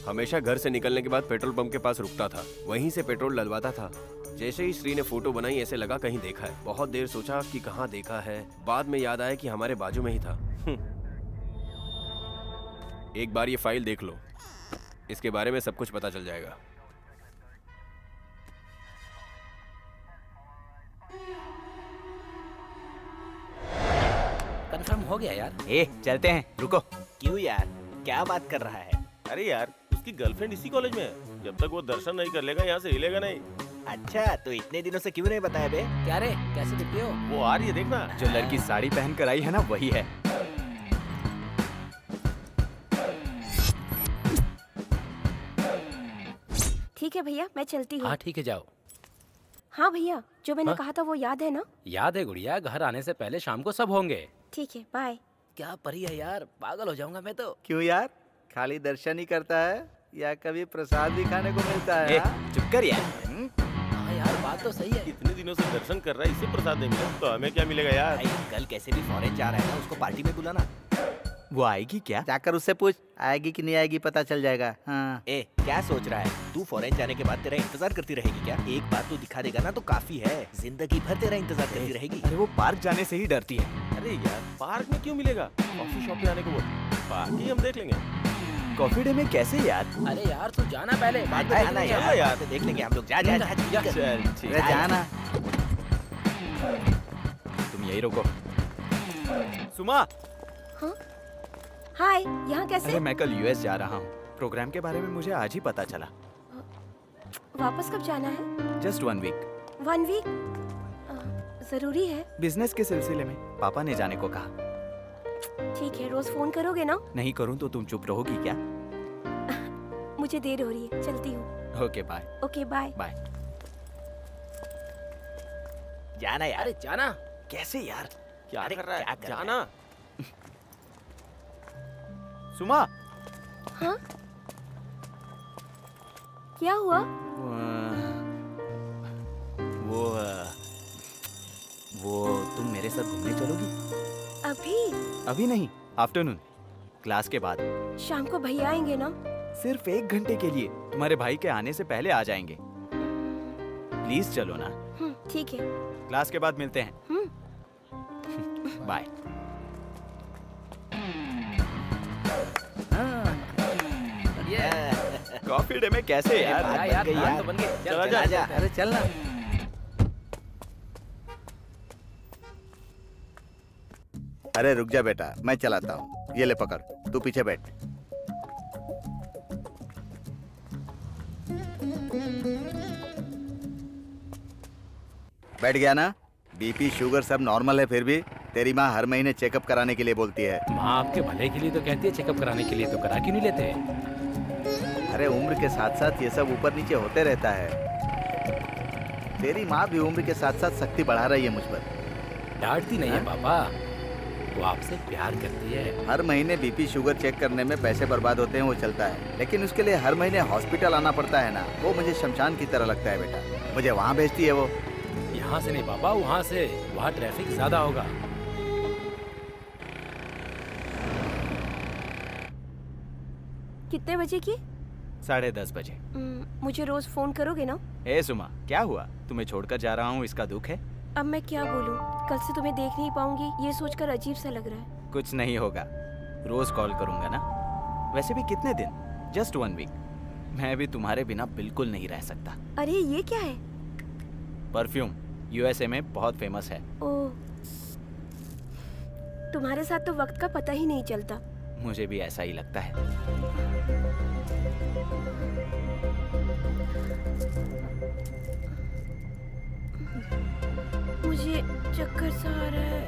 हमेशा घर से निकलने के बाद पेट्रोल पंप के पास रुकता था, वहीं से पेट्रोल डलवाता था। जैसे ही श्री ने फोटो बनाई ऐसे लगा कहीं देखा है। बहुत देर सोचा कि कहाँ देखा है, बाद में याद आया कि हमारे बाजू में ही था। एक बार ये फाइल देख लो, इसके बारे में सब कुछ पता चल जाएगा। कंफर्म हो गया यार। चलते हैं, रुको। क्यों यार, क्या बात कर रहा है? अरे यार, उसकी गर्लफ्रेंड इसी कॉलेज में है। जब तक वो दर्शन नहीं कर लेगा यहाँ से हिलेगा नहीं। अच्छा, तो इतने दिनों से क्यों नहीं बताया बे? क्या रे, कैसे दिखती हो? वो आ रही है, देखना। जो लड़की साड़ी पहन कर आई है ना, वही है। ठीक है भैया, मैं चलती हूँ। हाँ ठीक है, जाओ। हाँ भैया, जो मैंने हाँ? कहा था वो याद है ना? याद है गुड़िया, घर आने से पहले शाम को सब होंगे। ठीक है, बाय। क्या परी है यार, पागल हो जाऊंगा मैं तो। क्यों यार, खाली दर्शन ही करता है या कभी प्रसाद भी खाने को मिलता है? ए, हाँ? चुप कर यार। हाँ यार, बात तो सही है। इतने दिनों से दर्शन कर रहा है, इसे प्रसाद नहीं मिला तो हमें क्या मिलेगा यार? भाई कल कैसे भी फॉरेन जा रहा है ना, उसको पार्टी में बुलाना। वो आएगी क्या? जाकर उससे पूछ, आएगी कि नहीं आएगी पता चल जाएगा। हाँ। ए, क्या सोच रहा है तू? फॉरेन जाने के बाद तेरा इंतजार करती रहेगी क्या? एक बार तू दिखा देगा ना तो काफी है, जिंदगी भर तेरा इंतजार करती रहेगी। अरे वो पार्क जाने से ही डरती है। अरे यार पार्क में क्यों मिलेगा? कॉफी शॉप पे आने को बोल, बाकी हम देख लेंगे। कॉफी डे में कैसे यार? अरे यार तू जाना पहले, बाद में जाना देखेंगे। यार, यार देख लेंगे हम लोग। जा जा जा, जा। चल ठीक है, जाना। तुम यही रुको। सुमा, हाय, यहाँ कैसे? अरे मैं कल यूएस जा रहा हूँ। प्रोग्राम के बारे में मुझे आज ही पता चला। वापस कब जाना है? Just 1 week. 1 वीक? जरूरी है? बिजनेस के सिलसिले में पापा ने जाने को कहा। ठीक है, रोज फोन करोगे ना? नहीं करूँ तो तुम चुप रहोगी क्या? मुझे देर हो रही है, चलती हूँ। Okay bye. Okay bye. Bye. जाना यार। अरे जाना। कैसे यार? क्या अरे कर रहा है? क्या कर रहा है? जाना। सुमा, हाँ? क्या हुआ? वो तुम मेरे साथ घूमने चलोगी? अभी? अभी नहीं, आफ्टरनून, क्लास के बाद। शाम को भैया आएंगे ना? सिर्फ 1 घंटे के लिए। तुम्हारे भाई के आने से पहले आ जाएंगे। प्लीज चलो ना। ठीक है। क्लास के बाद मिलते हैं। बाय। कॉफी डे में कैसे यार? बात यार बन गई प्लान यार। तो बन गए। चला चल, जा। चल। अरे चल ना। अरे रुक जा बेटा, मैं चलाता हूँ। ये ले पकड़, तू पीछे बैठ। बैठ गया ना? बीपी शुगर सब नॉर्मल है, फिर भी तेरी माँ हर महीने चेकअप कराने के लिए बोलती है। माँ आपके भले के लिए तो कहती है, चेकअप कराने के लिए तो करा क्यों नहीं लेते? अरे उम्र के साथ साथ ये सब ऊपर नीचे होते रहता है। तेरी माँ भी उम्र के साथ साथ शक्ति बढ़ा रही है मुझ पर। डांटती नहीं है पापा, वो आपसे प्यार करती है। हर महीने बीपी शुगर चेक करने में पैसे बर्बाद होते हैं, वो चलता है, लेकिन उसके लिए हर महीने हॉस्पिटल आना पड़ता है ना, वो मुझे शमशान की तरह लगता है बेटा। मुझे वहाँ भेजती है वो। यहाँ से नहीं पापा, वहाँ से। वहाँ ट्रैफिक ज्यादा होगा। कितने बजे की? 10:30 बजे। मुझे रोज फोन करोगे ना? ए सुमा, क्या हुआ? तुम्हें छोड़कर जा रहा हूँ, इसका दुख है? अब मैं क्या बोलूं? कल से तुम्हें देख नहीं पाऊंगी, ये सोचकर अजीब सा लग रहा है। कुछ नहीं होगा, रोज कॉल करूंगा ना। वैसे भी कितने दिन? Just 1 week. मैं भी तुम्हारे बिना बिल्कुल नहीं रह सकता। अरे ये क्या है? परफ्यूम, यूएसए में बहुत फेमस है। ओह, तुम्हारे साथ तो वक्त का पता ही नहीं चलता। मुझे भी ऐसा ही लगता है। मुझे चक्कर सा आ रहा है।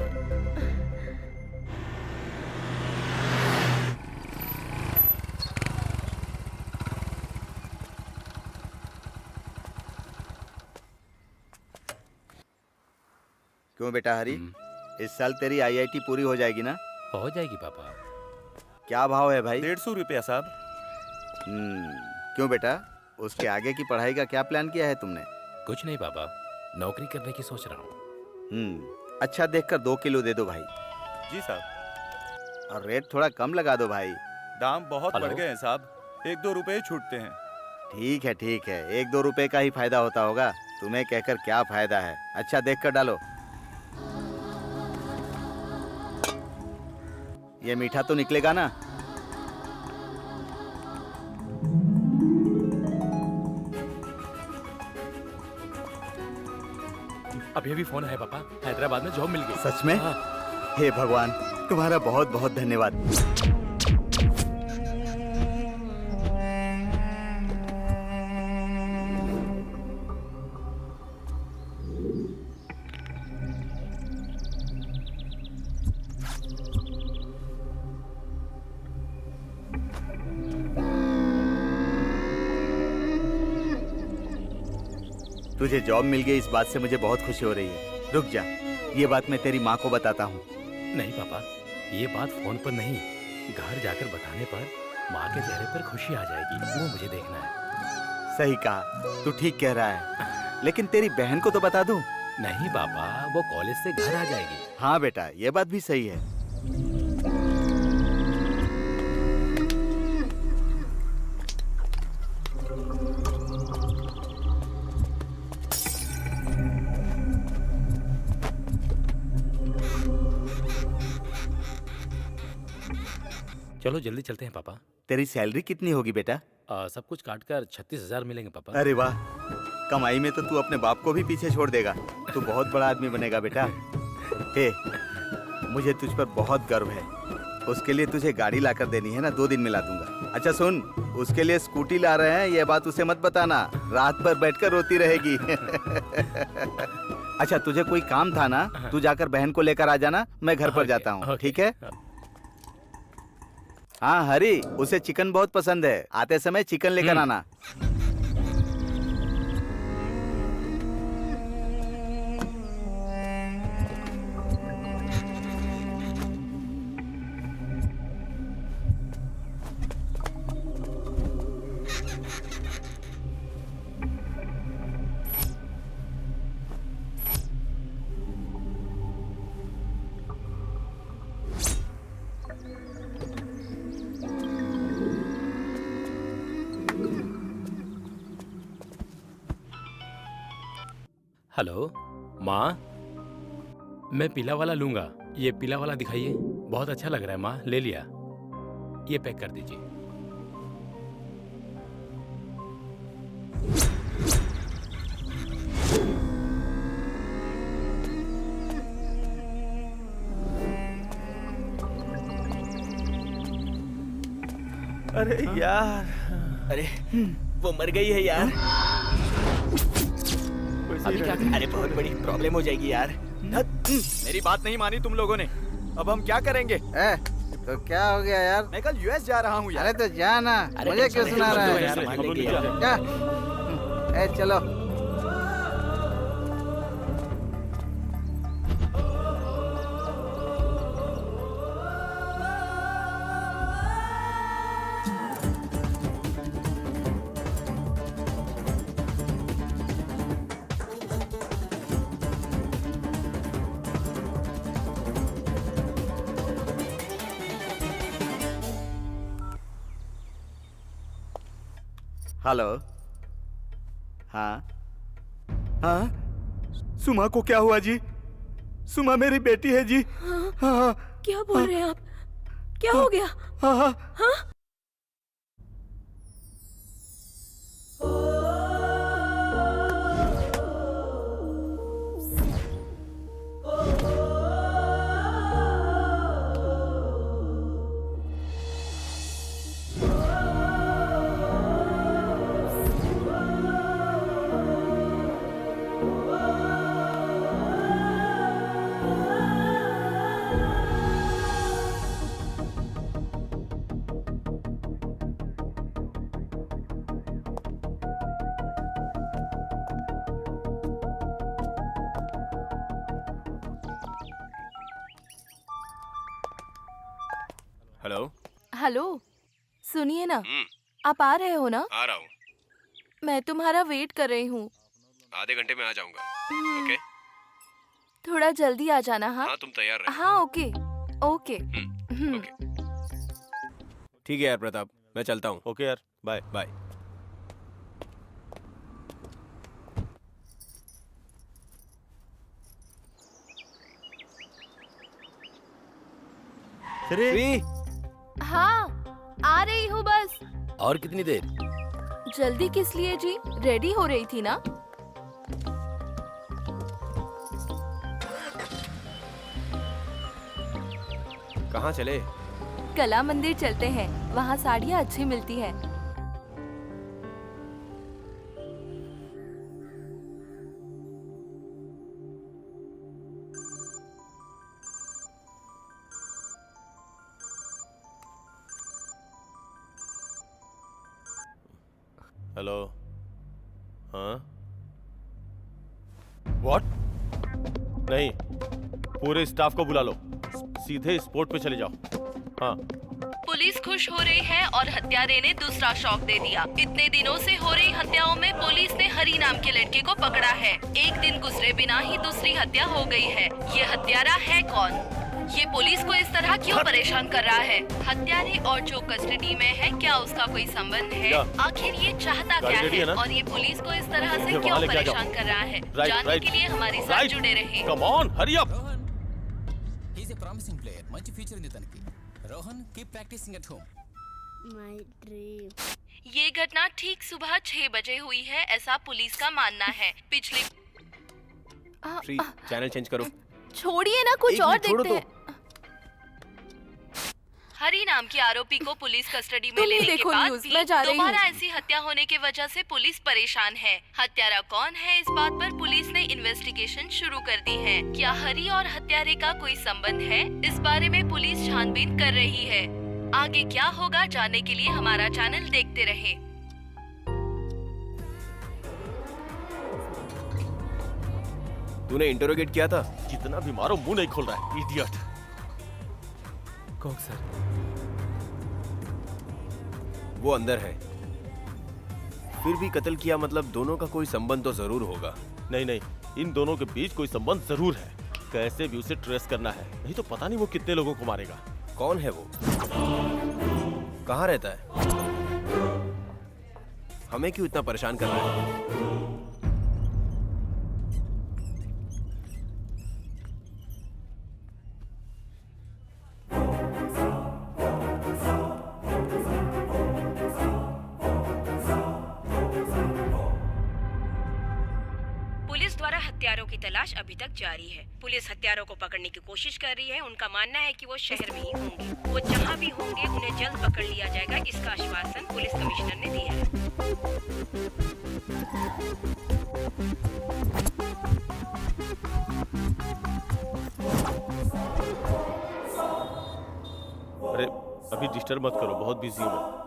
क्यों बेटा हरी, इस साल तेरी आईआईटी पूरी हो जाएगी ना? हो जाएगी पापा। क्या भाव है भाई? 150 रुपया साहब। क्यों बेटा, उसके आगे की पढ़ाई का क्या प्लान किया है तुमने? कुछ नहीं पापा, नौकरी करने की सोच रहा हूँ। अच्छा देखकर 2 किलो दे दो भाई। जी साहब। और रेट थोड़ा कम लगा दो भाई। दाम बहुत हेलो? बढ़ गए हैं साहब, 1-2 रुपए छूटते हैं। ठीक है, 1-2 रुपए का ही फायदा होता होगा, तुम्हें कहकर क्या फायदा है। अच्छा देख कर डालो। ये मीठा तो निकलेगा ना? अभी अभी फोन है पापा, हैदराबाद में जॉब मिल गई। सच में? हाँ। हे भगवान, तुम्हारा बहुत बहुत धन्यवाद। तुझे जॉब मिल गई, इस बात से मुझे बहुत खुशी हो रही है। रुक जा, ये बात मैं तेरी माँ को बताता हूँ। नहीं पापा, ये बात फोन पर नहीं, घर जाकर बताने पर माँ के चेहरे पर खुशी आ जाएगी। वो मुझे देखना है। सही कहा, तू ठीक कह रहा है, लेकिन तेरी बहन को तो बता दूं। नहीं पापा, वो कॉलेज से घर आ जाएगी। हाँ बेटा, ये बात भी सही है। चलो जल्दी चलते हैं पापा। तेरी सैलरी कितनी होगी बेटा? सब कुछ काटकर 36,000 मिलेंगे पापा। अरे वाह, कमाई में तो तू अपने बाप को भी पीछे छोड़ देगा। तू बहुत बड़ा आदमी बनेगा बेटा। हे, मुझे तुझ पर बहुत गर्व है। उसके लिए तुझे गाड़ी लाकर देनी है ना, 2 दिन में ला दूंगा। अच्छा सुन, उसके लिए स्कूटी ला रहे हैं, ये बात उसे मत बताना, रात भर बैठकर रोती रहेगी। अच्छा, तुझे कोई काम था ना, तू जाकर बहन को लेकर आ जाना, मैं घर पर जाता हूँ, ठीक है? हाँ हरी, उसे चिकन बहुत पसंद है, आते समय चिकन लेकर आना। हेलो माँ, मैं पीला वाला लूंगा। ये पीला वाला दिखाइए, बहुत अच्छा लग रहा है माँ, ले लिया। ये पैक कर दीजिए। अरे यार, अरे वो मर गई है यार। अभी क्या करें? अरे बहुत बड़ी प्रॉब्लम हो जाएगी यार। मेरी बात नहीं मानी तुम लोगों ने, अब हम क्या करेंगे? तो क्या हो गया यार? मैं कल यूएस जा रहा हूँ यार। अरे तो जा ना, मुझे क्यों सुना रहा है? जा, चलो। हेलो। हाँ हाँ, सुमा को क्या हुआ जी? सुमा मेरी बेटी है जी। हाँ, क्या बोल रहे हैं आप? क्या हो गया? हाँ हाँ हाँ? हेलो। हेलो, सुनिए ना, आप आ रहे हो ना? आ रहा हूँ। मैं तुम्हारा वेट कर रही हूँ। आधे घंटे में आ जाऊंगा। ओके? थोड़ा जल्दी आ जाना। हाँ हाँ, तुम तैयार रहो। हाँ, ओके ओके। ओके। ठीक है यार प्रताप, मैं चलता हूँ। ओके यार, बाय बाय। श्री, हाँ, आ रही हूँ बस। और कितनी देर? जल्दी किस लिए जी? रेडी हो रही थी ना। कहाँ चले? कला मंदिर चलते हैं, वहाँ साड़ियाँ अच्छी मिलती हैं। हेलो। हाँ नहीं, पूरे स्टाफ को बुला लो, सीधे स्पॉट पे चले जाओ। हाँ। पुलिस खुश हो रही है और हत्यारे ने दूसरा शॉक दे दिया। इतने दिनों से हो रही हत्याओं में पुलिस ने हरी नाम के लड़के को पकड़ा है। एक दिन गुजरे बिना ही दूसरी हत्या हो गई है। ये हत्यारा है कौन? ये पुलिस को इस तरह क्यों परेशान कर रहा है? हत्यारे और जो कस्टडी में है, क्या उसका कोई संबंध है? आखिर ये चाहता क्या है और ये पुलिस को इस तरह से क्यों परेशान कर रहा है? जानने के लिए हमारे साथ जुड़े रहे। Come on, hurry up. He is a promising player. మంచి ఫ్యూచర్ ఉంది తనకి. Rohan, keep practicing at home. My dream. ये घटना ठीक सुबह 6 बजे हुई है, ऐसा पुलिस का मानना है। पिछले श्री, चैनल चेंज करो। छोड़िए ना, कुछ और देखते हैं। हरी नाम के आरोपी को पुलिस कस्टडी में लेने के बाद भी दोबारा ऐसी हत्या होने की वजह से पुलिस परेशान है। हत्यारा कौन है, इस बात पर पुलिस ने इन्वेस्टिगेशन शुरू कर दी है। क्या हरी और हत्यारे का कोई संबंध है? इस बारे में पुलिस छानबीन कर रही है। आगे क्या होगा जानने के लिए हमारा चैनल देखते रहे। तूने इंटरोगेट किया था? जितना भी मारो मुंह नहीं खोल रहा है, इडियट। कौन सर? वो अंदर है। फिर भी कत्ल किया मतलब दोनों का कोई संबंध तो जरूर होगा। नहीं नहीं, इन दोनों के बीच कोई संबंध जरूर है। कैसे भी उसे ट्रेस करना है, नहीं तो पता नहीं वो कितने लोगों को मारेगा। कौन है वो? कहाँ रहता है? हमें क्यों इतना परेशान कर रहा है? हत्यारों की तलाश अभी तक जारी है। पुलिस हत्यारों को पकड़ने की कोशिश कर रही है। उनका मानना है कि वो शहर में ही होंगे। वो जहां भी होंगे उन्हें जल्द पकड़ लिया जाएगा, इसका आश्वासन पुलिस कमिश्नर ने दिया है। अरे अभी डिस्टर्ब मत करो, बहुत बिजी हूँ।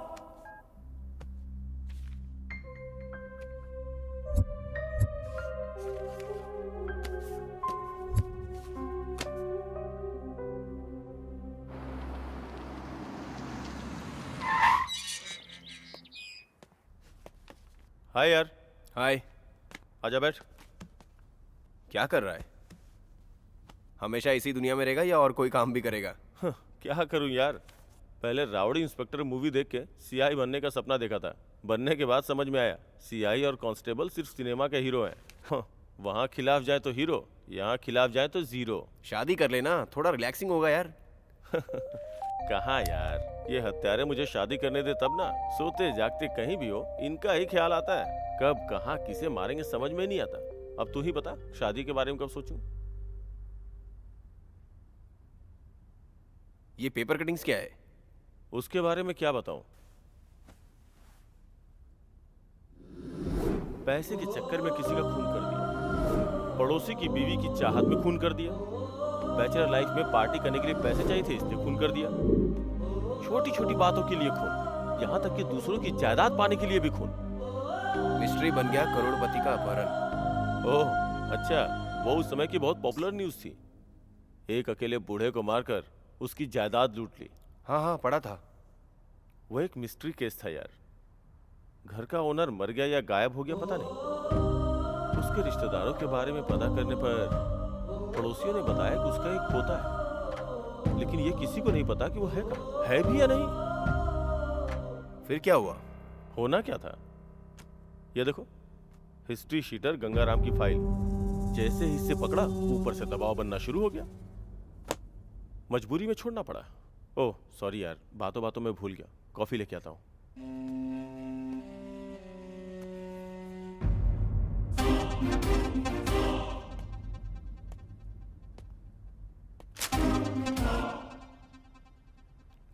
हाय यार। हाय। आजा बैठ। क्या कर रहा है? हमेशा इसी दुनिया में रहेगा या और कोई काम भी करेगा? क्या करूं यार, पहले राउडी इंस्पेक्टर मूवी देख के सीआई बनने का सपना देखा था। बनने के बाद समझ में आया सीआई और कांस्टेबल सिर्फ सिनेमा के हीरो हैं। वहाँ खिलाफ जाए तो हीरो, यहाँ खिलाफ जाए तो जीरो। शादी कर लेना, थोड़ा रिलैक्सिंग होगा यार। कहाँ यार, ये हत्यारे मुझे शादी करने दे तब ना। सोते जागते कहीं भी हो इनका ही ख्याल आता है। कब कहाँ किसे मारेंगे समझ में नहीं आता। अब तू ही बता, शादी के बारे में कब सोचूं? ये पेपर कटिंग्स क्या है? उसके बारे में क्या बताऊं? पैसे के चक्कर में किसी का खून कर दिया, पड़ोसी की बीवी की चाहत में खून कर दिया, बैचलर लाइफ में पार्टी करने के लिए पैसे चाहिए थे इसलिए खून कर दिया, छोटी छोटी बातों के लिए खून, यहाँ तक कि दूसरों की जायदाद पाने के लिए भी खून। मिस्ट्री बन गया करोड़पति का अपहरण। ओह अच्छा, वो उस समय की बहुत पॉपुलर न्यूज थी। एक अकेले बूढ़े को मारकर उसकी जायदाद लूट ली। हाँ हाँ पढ़ा था। वो एक मिस्ट्री केस था यार। घर का ओनर मर गया या गायब हो गया पता नहीं। उसके रिश्तेदारों के बारे में पता करने पर पड़ोसियों ने बताया कि उसका एक पोता है, लेकिन ये किसी को नहीं पता कि वो है कहाँ, है भी या नहीं। फिर क्या हुआ? होना क्या था, ये देखो, हिस्ट्री शीटर गंगाराम की फाइल। जैसे ही इसे पकड़ा ऊपर से दबाव बनना शुरू हो गया, मजबूरी में छोड़ना पड़ा। ओह सॉरी यार, बातों बातों में भूल गया, कॉफी लेके आता हूँ।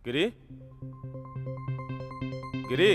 गिरी, गिरी,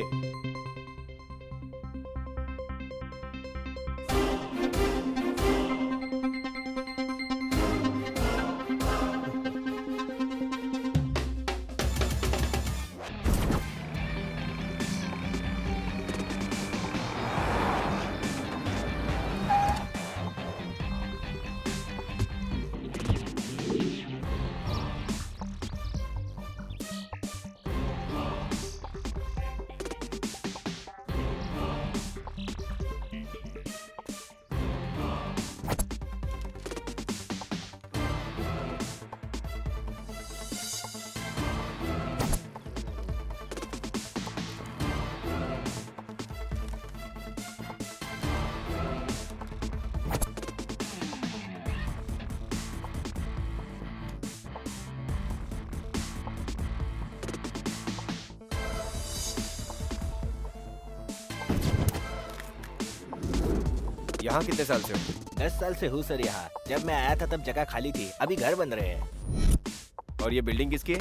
यहाँ कितने साल से हो? 10 साल से हूँ सर यहाँ। जब मैं आया था तब जगह खाली थी, अभी घर बन रहे हैं। और ये बिल्डिंग किसकी है?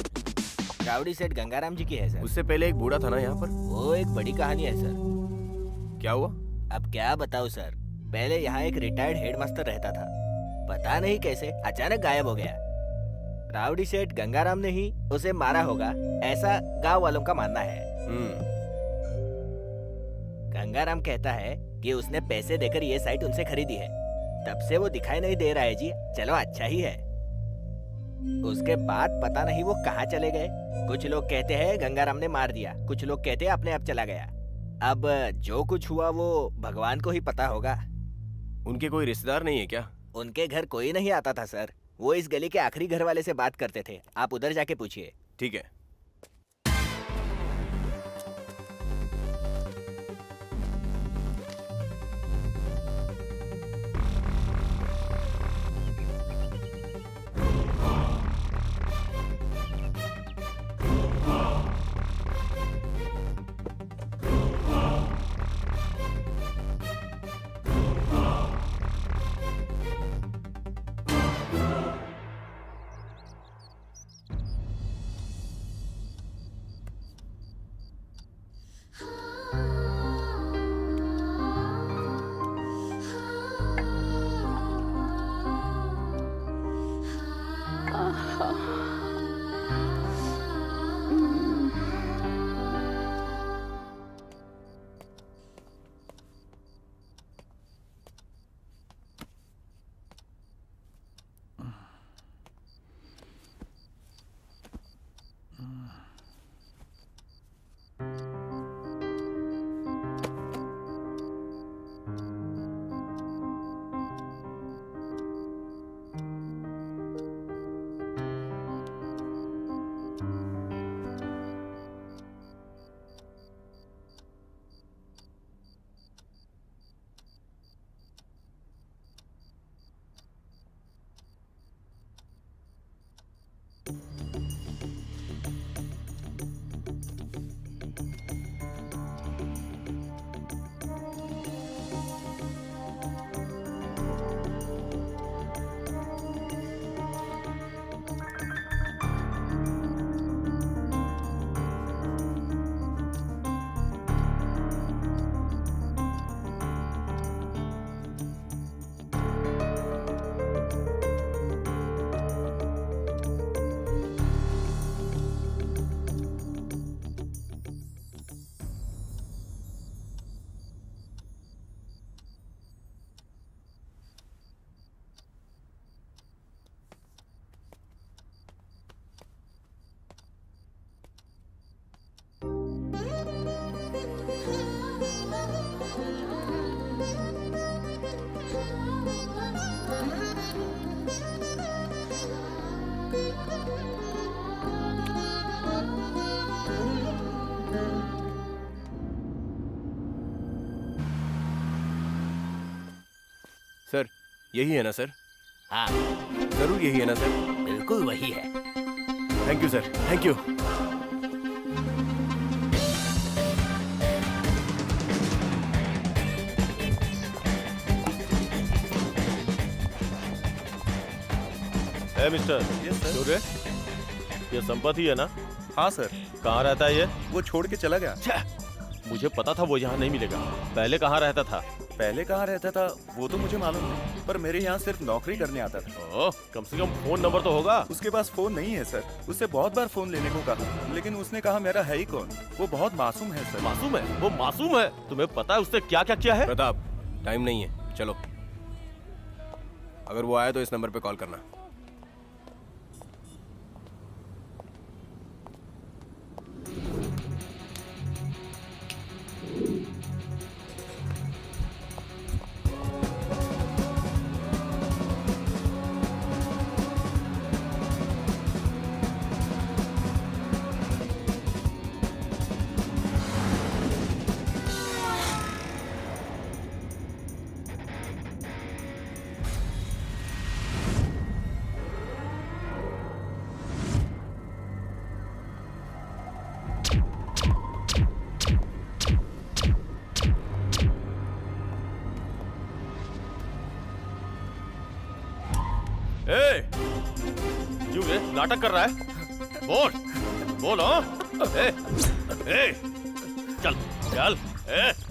रावड़ी सेठ गंगाराम जी की है सर। उससे पहले एक बूढ़ा था ना यहाँ पर? वो एक बड़ी कहानी है सर। क्या हुआ? अब क्या बताऊँ सर, पहले यहाँ एक रिटायर्ड हेडमास्टर रहता था। पता नहीं कैसे अचानक गायब हो गया। रावड़ी सेठ गंगाराम ने ही उसे मारा होगा, ऐसा गांव वालों का मानना है। गंगाराम कहता है कि उसने पैसे देकर ये साइट उनसे खरीदी है। तब से वो दिखाई नहीं दे रहा है जी। चलो अच्छा ही है। उसके बाद पता नहीं वो कहाँ चले गए। कुछ लोग कहते हैं गंगाराम ने मार दिया, कुछ लोग कहते हैं अपने आप चला गया। अब जो कुछ हुआ वो भगवान को ही पता होगा। उनके कोई रिश्तेदार नहीं है क्या? उनके घर कोई नहीं आता था सर। वो इस गली के आखिरी घर वाले से बात करते थे। आप उधर जाके पूछिए। ठीक है। सर यही है ना सर? हाँ जरूर यही है ना सर? बिल्कुल वही है। Thank you sir, thank you. Mister yes sir. Surya, ये संपत्ति है ना? हाँ सर। कहाँ रहता है ये? वो छोड़ के चला गया। मुझे पता था वो यहाँ नहीं मिलेगा। पहले कहाँ रहता था? पहले कहाँ रहता था वो तो मुझे मालूम नहीं, पर मेरे यहाँ सिर्फ नौकरी करने आता था। ओह, कम से कम फोन नंबर तो होगा। उसके पास फोन नहीं है सर। उससे बहुत बार फोन लेने को कहा, लेकिन उसने कहा मेरा है ही कौन। वो बहुत मासूम है सर। मासूम है? वो मासूम है? तुम्हें पता है उसने क्या क्या किया है? प्रताप, टाइम नहीं है, चलो। अगर वो आए तो इस नंबर पे कॉल करना। ए, क्यों रे नाटक कर रहा है? बोल हाँ? ए, चल चल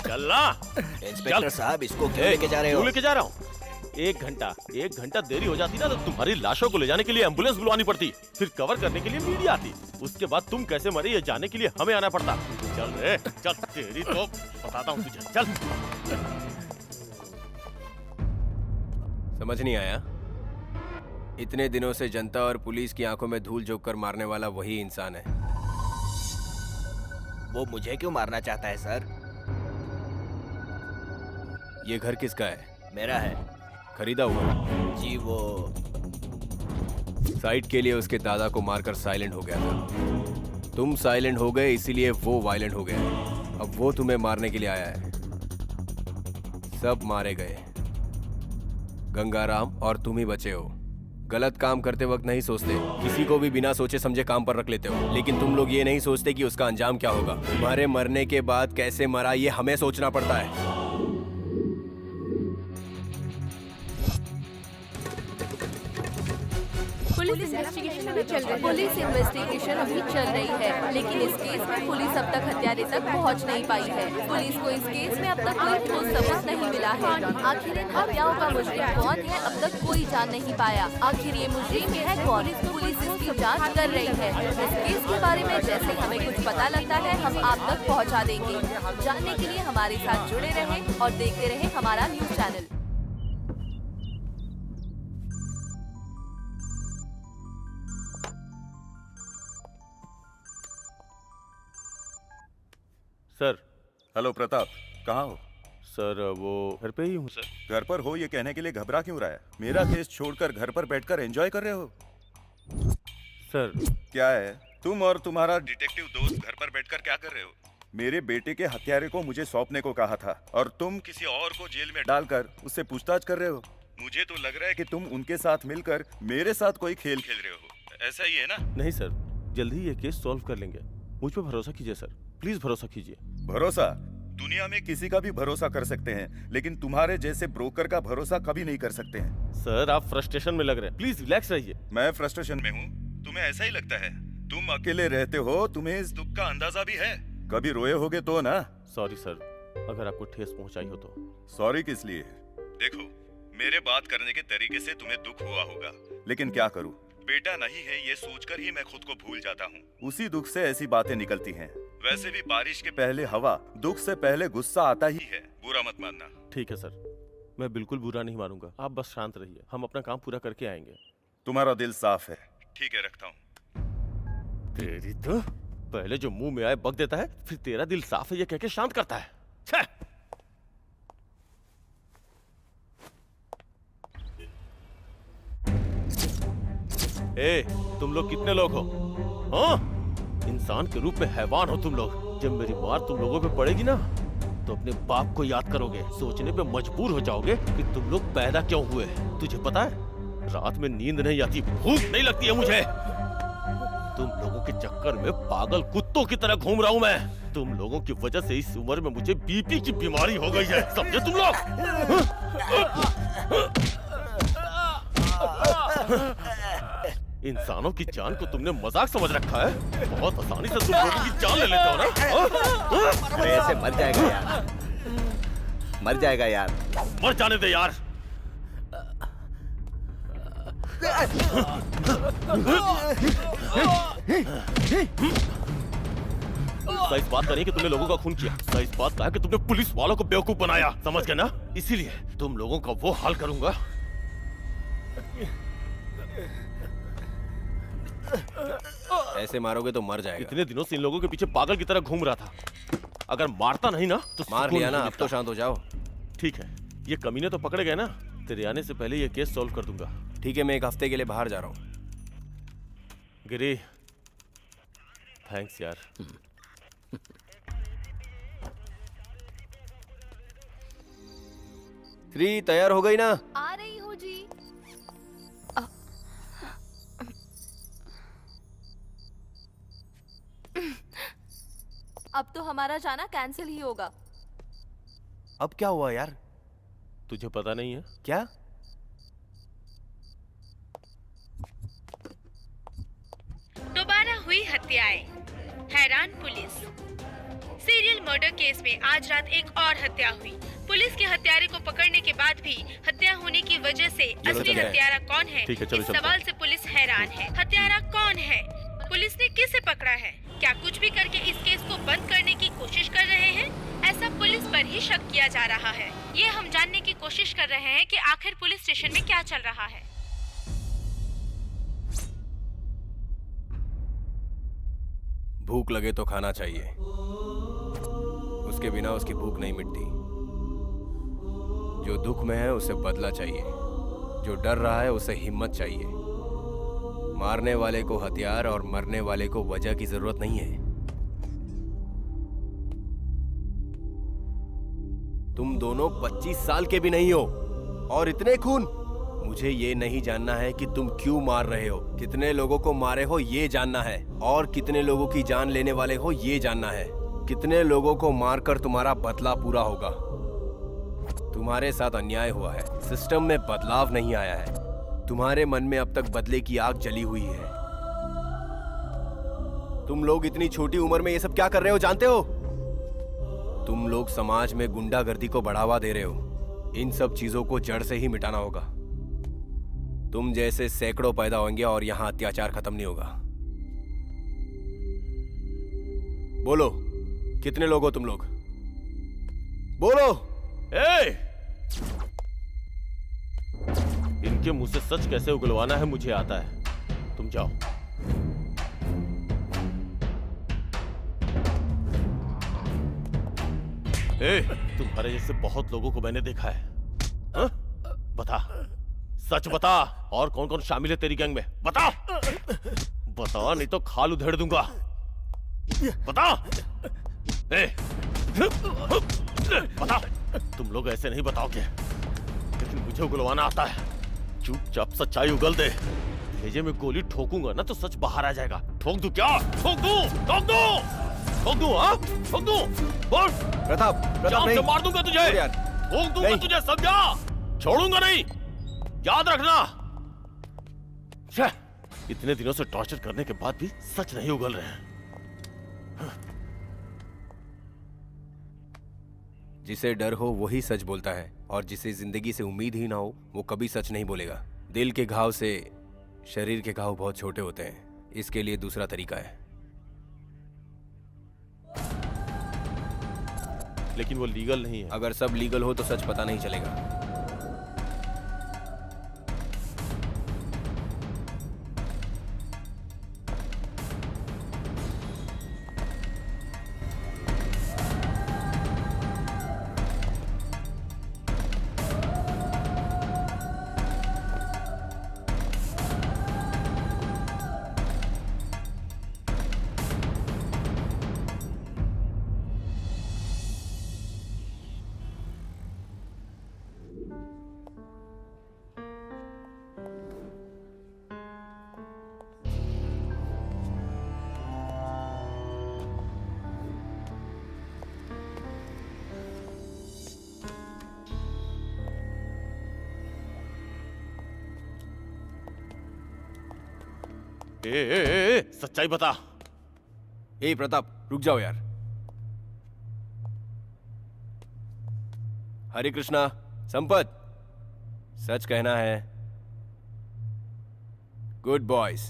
चल ना। इंस्पेक्टर साहब, इसको क्यों लेके जा रहे हो? क्यों लेके जा रहा हूँ? एक घंटा देरी हो जाती ना तो तुम्हारी लाशों को ले जाने के लिए एम्बुलेंस बुलवानी पड़ती, फिर कवर करने के लिए मीडिया आती, उसके बाद तुम कैसे मरे ये जानने के लिए हमें आना पड़ता। चल रे चल, तेरी तो बताता हूँ तुझे। चल। समझ नहीं आया? इतने दिनों से जनता और पुलिस की आंखों में धूल झोंक कर मारने वाला वही इंसान है। वो मुझे क्यों मारना चाहता है सर? ये घर किसका है? मेरा है। खरीदा हुआ? जी, वो साइट के लिए उसके दादा को मारकर साइलेंट हो गया था। तुम साइलेंट हो गए इसीलिए वो वायलेंट हो गया। अब वो तुम्हें मारने के लिए आया है। सब मारे गए, गंगाराम और तुम ही बचे हो। गलत काम करते वक्त नहीं सोचते, किसी को भी बिना सोचे समझे काम पर रख लेते हो, लेकिन तुम लोग ये नहीं सोचते कि उसका अंजाम क्या होगा। तुम्हारे मरने के बाद कैसे मरा ये हमें सोचना पड़ता है। पुलिस इन्वेस्टिगेशन अभी चल रही है, लेकिन इस केस में पुलिस अब तक हत्यारे तक पहुंच नहीं पाई है। पुलिस को इस केस में अब तक कोई ठोस सबूत नहीं मिला है। आखिर इन हत्याओं का मुजरिम कौन है, अब तक कोई जान नहीं पाया। आखिर ये मुजरिम है कौन? पुलिस इसकी जांच कर रही है। इस केस के बारे में जैसे हमें कुछ पता लगता है हम आप तक पहुँचा देंगे। जानने के लिए हमारे साथ जुड़े रहें और देखते रहें हमारा news channel. Sir. Hello Pratap, कहाँ हो? सर वो घर पे ही हूँ सर। घर पर हो ये कहने के लिए घबरा क्यों रहा है? मेरा केस छोड़कर घर पर बैठकर एंजॉय कर रहे हो? सर क्या है, तुम और तुम्हारा डिटेक्टिव दोस्त घर पर बैठकर क्या कर रहे हो? मेरे बेटे के हत्यारे को मुझे सौंपने को कहा था और तुम किसी और को जेल में डालकर उससे पूछताछ कर रहे हो। मुझे तो लग रहा है कि तुम उनके साथ मिलकर मेरे साथ कोई खेल खेल रहे हो। ऐसा ही है ना? नहीं सर, जल्दी ये केस सॉल्व कर लेंगे। मुझ पे भरोसा कीजिए सर, प्लीज भरोसा कीजिए। भरोसा? दुनिया में किसी का भी भरोसा कर सकते हैं, लेकिन तुम्हारे जैसे ब्रोकर का भरोसा कभी नहीं कर सकते हैं। सर आप फ्रस्ट्रेशन में लग रहे हैं, प्लीज रिलैक्स रहिए। मैं फ्रस्ट्रेशन में हूँ? तुम्हें ऐसा ही लगता है? तुम अकेले रहते हो, तुम्हें इस दुख का अंदाजा भी है। कभी रोए होगे तो ना? सॉरी सर, अगर आपको ठेस पहुंचाई हो तो। सॉरी किस लिए? देखो, मेरे बात करने के तरीके से तुम्हें दुख हुआ होगा, लेकिन क्या करूं, बेटा नहीं है ये सोचकर ही मैं खुद को भूल जाता हूँ। उसी दुख से ऐसी बातें निकलती हैं। वैसे भी बारिश के पहले हवा, दुख से पहले गुस्सा आता ही है। बुरा मत मानना। ठीक है सर, मैं बिल्कुल बुरा नहीं मानूंगा। आप बस शांत रहिए, हम अपना काम पूरा करके आएंगे। तुम्हारा दिल साफ है। ठीक है, रखता हूँ। तेरी तो पहले जो मुंह में आए बक देता है, फिर तेरा दिल साफ है ये कह के शांत करता है। छे! ए, तुम लोग कितने लोग हो? हाँ? इंसान के रूप में हैवान हो तुम लोग। जब मेरी मार तुम लोगों पे पड़ेगी ना, तो अपने बाप को याद करोगे। सोचने पे मजबूर हो जाओगे कि तुम लोग पैदा क्यों हुए। तुझे पता है, रात में नींद नहीं आती, भूख नहीं लगती है मुझे। तुम लोगों के चक्कर में पागल कुत्तों की तरह घूम रहा हूँ मैं। तुम लोगों की वजह से इस उम्र में मुझे बीपी की बीमारी हो गई है, समझे तुम लोग? इंसानों की जान को तुमने मजाक समझ रखा है। बहुत आसानी से तुम लोगों की जान ले लेते हो ना। अरे ऐसे मर जाएगा यार, मर जाएगा यार। मर जाने दे यार। इस बात का नहीं कि तुमने लोगों का खून किया, इस बात का है कि तुमने पुलिस वालों को बेवकूफ बनाया, समझ गए ना? इसीलिए तुम लोगों का वो हाल करूंगा। ऐसे मारोगे तो मर जाएगा। इतने दिनों से इन लोगों के पीछे पागल की तरह घूम रहा था। अगर मारता नहीं ना तो मार लिया ना, अब तो शांत हो जाओ। ठीक है, ये कमीने तो पकड़े गए ना, तेरे आने से पहले ये केस सॉल्व कर दूंगा। ठीक है, मैं एक हफ्ते के लिए बाहर जा रहा हूँ। गिरी, थैंक्स यार। श्री तैयार हो गई ना? आ रही हूँ जी। अब तो हमारा जाना कैंसिल ही होगा। अब क्या हुआ यार? तुझे पता नहीं है क्या? हुई हत्याएं, हैरान पुलिस। सीरियल मर्डर केस में आज रात एक और हत्या हुई। पुलिस के हत्यारे को पकड़ने के बाद भी हत्या होने की वजह से असली हत्यारा कौन है, इस सवाल से पुलिस हैरान है। हत्यारा कौन है? पुलिस ने किसे पकड़ा है? क्या कुछ भी करके इस केस को बंद करने की कोशिश कर रहे हैं? ऐसा पुलिस पर ही शक किया जा रहा है। ये हम जानने की कोशिश कर रहे हैं कि आखिर पुलिस स्टेशन में क्या चल रहा है। भूख लगे तो खाना चाहिए, उसके बिना उसकी भूख नहीं मिटती। जो दुख में है उसे बदला चाहिए, जो डर रहा है उसे हिम्मत चाहिए। मारने वाले को हथियार और मरने वाले को वजह की जरूरत नहीं है। तुम दोनों 25 साल के भी नहीं हो और इतने खून। मुझे ये नहीं जानना है कि तुम क्यों मार रहे हो, कितने लोगों को मारे हो ये जानना है, और कितने लोगों की जान लेने वाले हो ये जानना है। कितने लोगों को मारकर तुम्हारा बदला पूरा होगा। तुम्हारे साथ अन्याय हुआ है, सिस्टम में बदलाव नहीं आया है। तुम्हारे मन में अब तक बदले की आग जली हुई है। तुम लोग इतनी छोटी उम्र में ये सब क्या कर रहे हो जानते हो? तुम लोग समाज में गुंडागर्दी को बढ़ावा दे रहे हो। इन सब चीजों को जड़ से ही मिटाना होगा। तुम जैसे सैकड़ों पैदा होंगे और यहां अत्याचार खत्म नहीं होगा। बोलो, कितने लोग हो तुम लोग? बोलो। इनके मुंह से सच कैसे उगलवाना है मुझे आता है। तुम जाओ। तुम्हारे जैसे बहुत लोगों को मैंने देखा है। हा? बता, सच बता, और कौन कौन शामिल है तेरी गैंग में? बता बता, नहीं तो खाल उधेड़ दूंगा। बता। बता। तुम लोग ऐसे नहीं बताओगे, लेकिन मुझे उगलवाना आता है। चुपचाप सच्चाई उगल दे। भेजे में गोली ठोकूंगा ना तो सच बाहर आ जाएगा। ठोक दूं क्या? ठोक दूं? ठोक दूं? ठोक दूं? हाँ, ठोक दूं? बोल। प्रताप, जान से मार दूंगा तुझे। ठोक दूंगा तुझे, समझा? छोड़ूंगा नहीं, याद रखना। इतने दिनों से टॉर्चर करने के बाद भी सच नहीं उगल रहे हैं। जिसे डर हो वही सच बोलता है, और जिसे जिंदगी से उम्मीद ही ना हो वो कभी सच नहीं बोलेगा। दिल के घाव से शरीर के घाव बहुत छोटे होते हैं। इसके लिए दूसरा तरीका है। लेकिन वो लीगल नहीं है। अगर सब लीगल हो तो सच पता नहीं चलेगा। सच्चाई बता। प्रताप, रुक जाओ यार। हरे कृष्णा, संपत, सच कहना है। Good boys.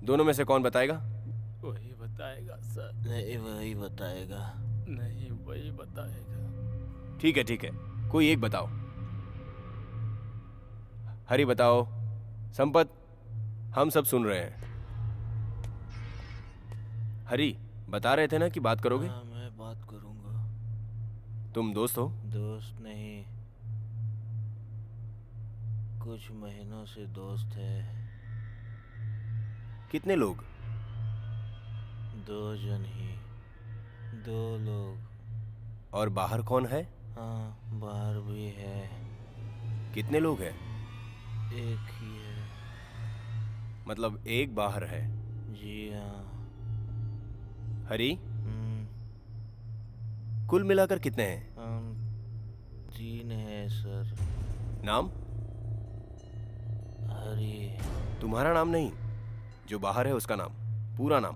दोनों में से कौन बताएगा? वही बताएगा सर। नहीं, वही बताएगा। नहीं, वही बताएगा। ठीक है, ठीक है, कोई एक बताओ। हरी बताओ। संपत, हम सब सुन रहे हैं। हरी, बता रहे थे ना कि बात करोगे? हाँ, मैं बात करूंगा। तुम दोस्त हो? दोस्त नहीं, कुछ महीनों से दोस्त है। कितने लोग? 2 जन ही, 2 लोग। और बाहर कौन है? हाँ, बाहर भी है। कितने लोग हैं? एक ही है। मतलब एक बाहर है? जी हाँ। हरी, कुल मिलाकर कितने हैं? हम 3 हैं सर। नाम? हरी। तुम्हारा नाम नहीं, जो बाहर है उसका नाम, पूरा नाम।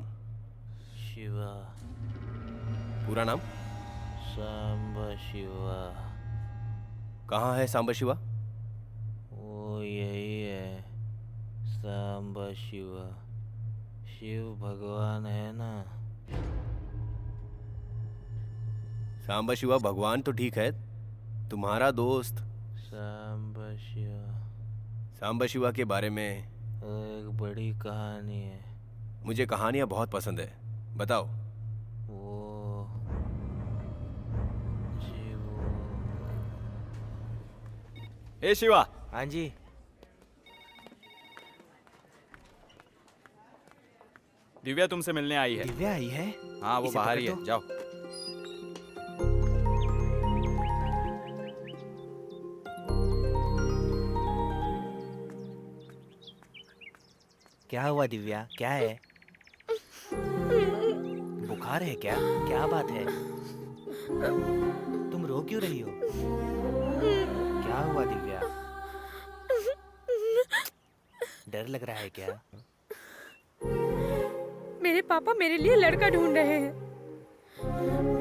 शिवा। पूरा नाम? सांबा शिवा। कहाँ है सांबा शिवा? वो यही है, सांबा शिवा। शिव भगवान है ना। सांबा शिवा भगवान तो ठीक है, तुम्हारा दोस्त सांबा शिवा। सांबा शिवा के बारे में एक बड़ी कहानी है। मुझे कहानियां बहुत पसंद है, बताओ। वो ए शिवा। हाँ जी। दिव्या तुमसे मिलने आई है। दिव्या आई है? हाँ, वो इसे बाहर पकड़ ही दो। है, जाओ। क्या हुआ दिव्या, क्या है? बुखार है क्या? क्या बात है? तुम रो क्यों रही हो? क्या हुआ दिव्या? डर लग रहा है क्या? मेरे पापा मेरे लिए लड़का ढूंढ रहे हैं।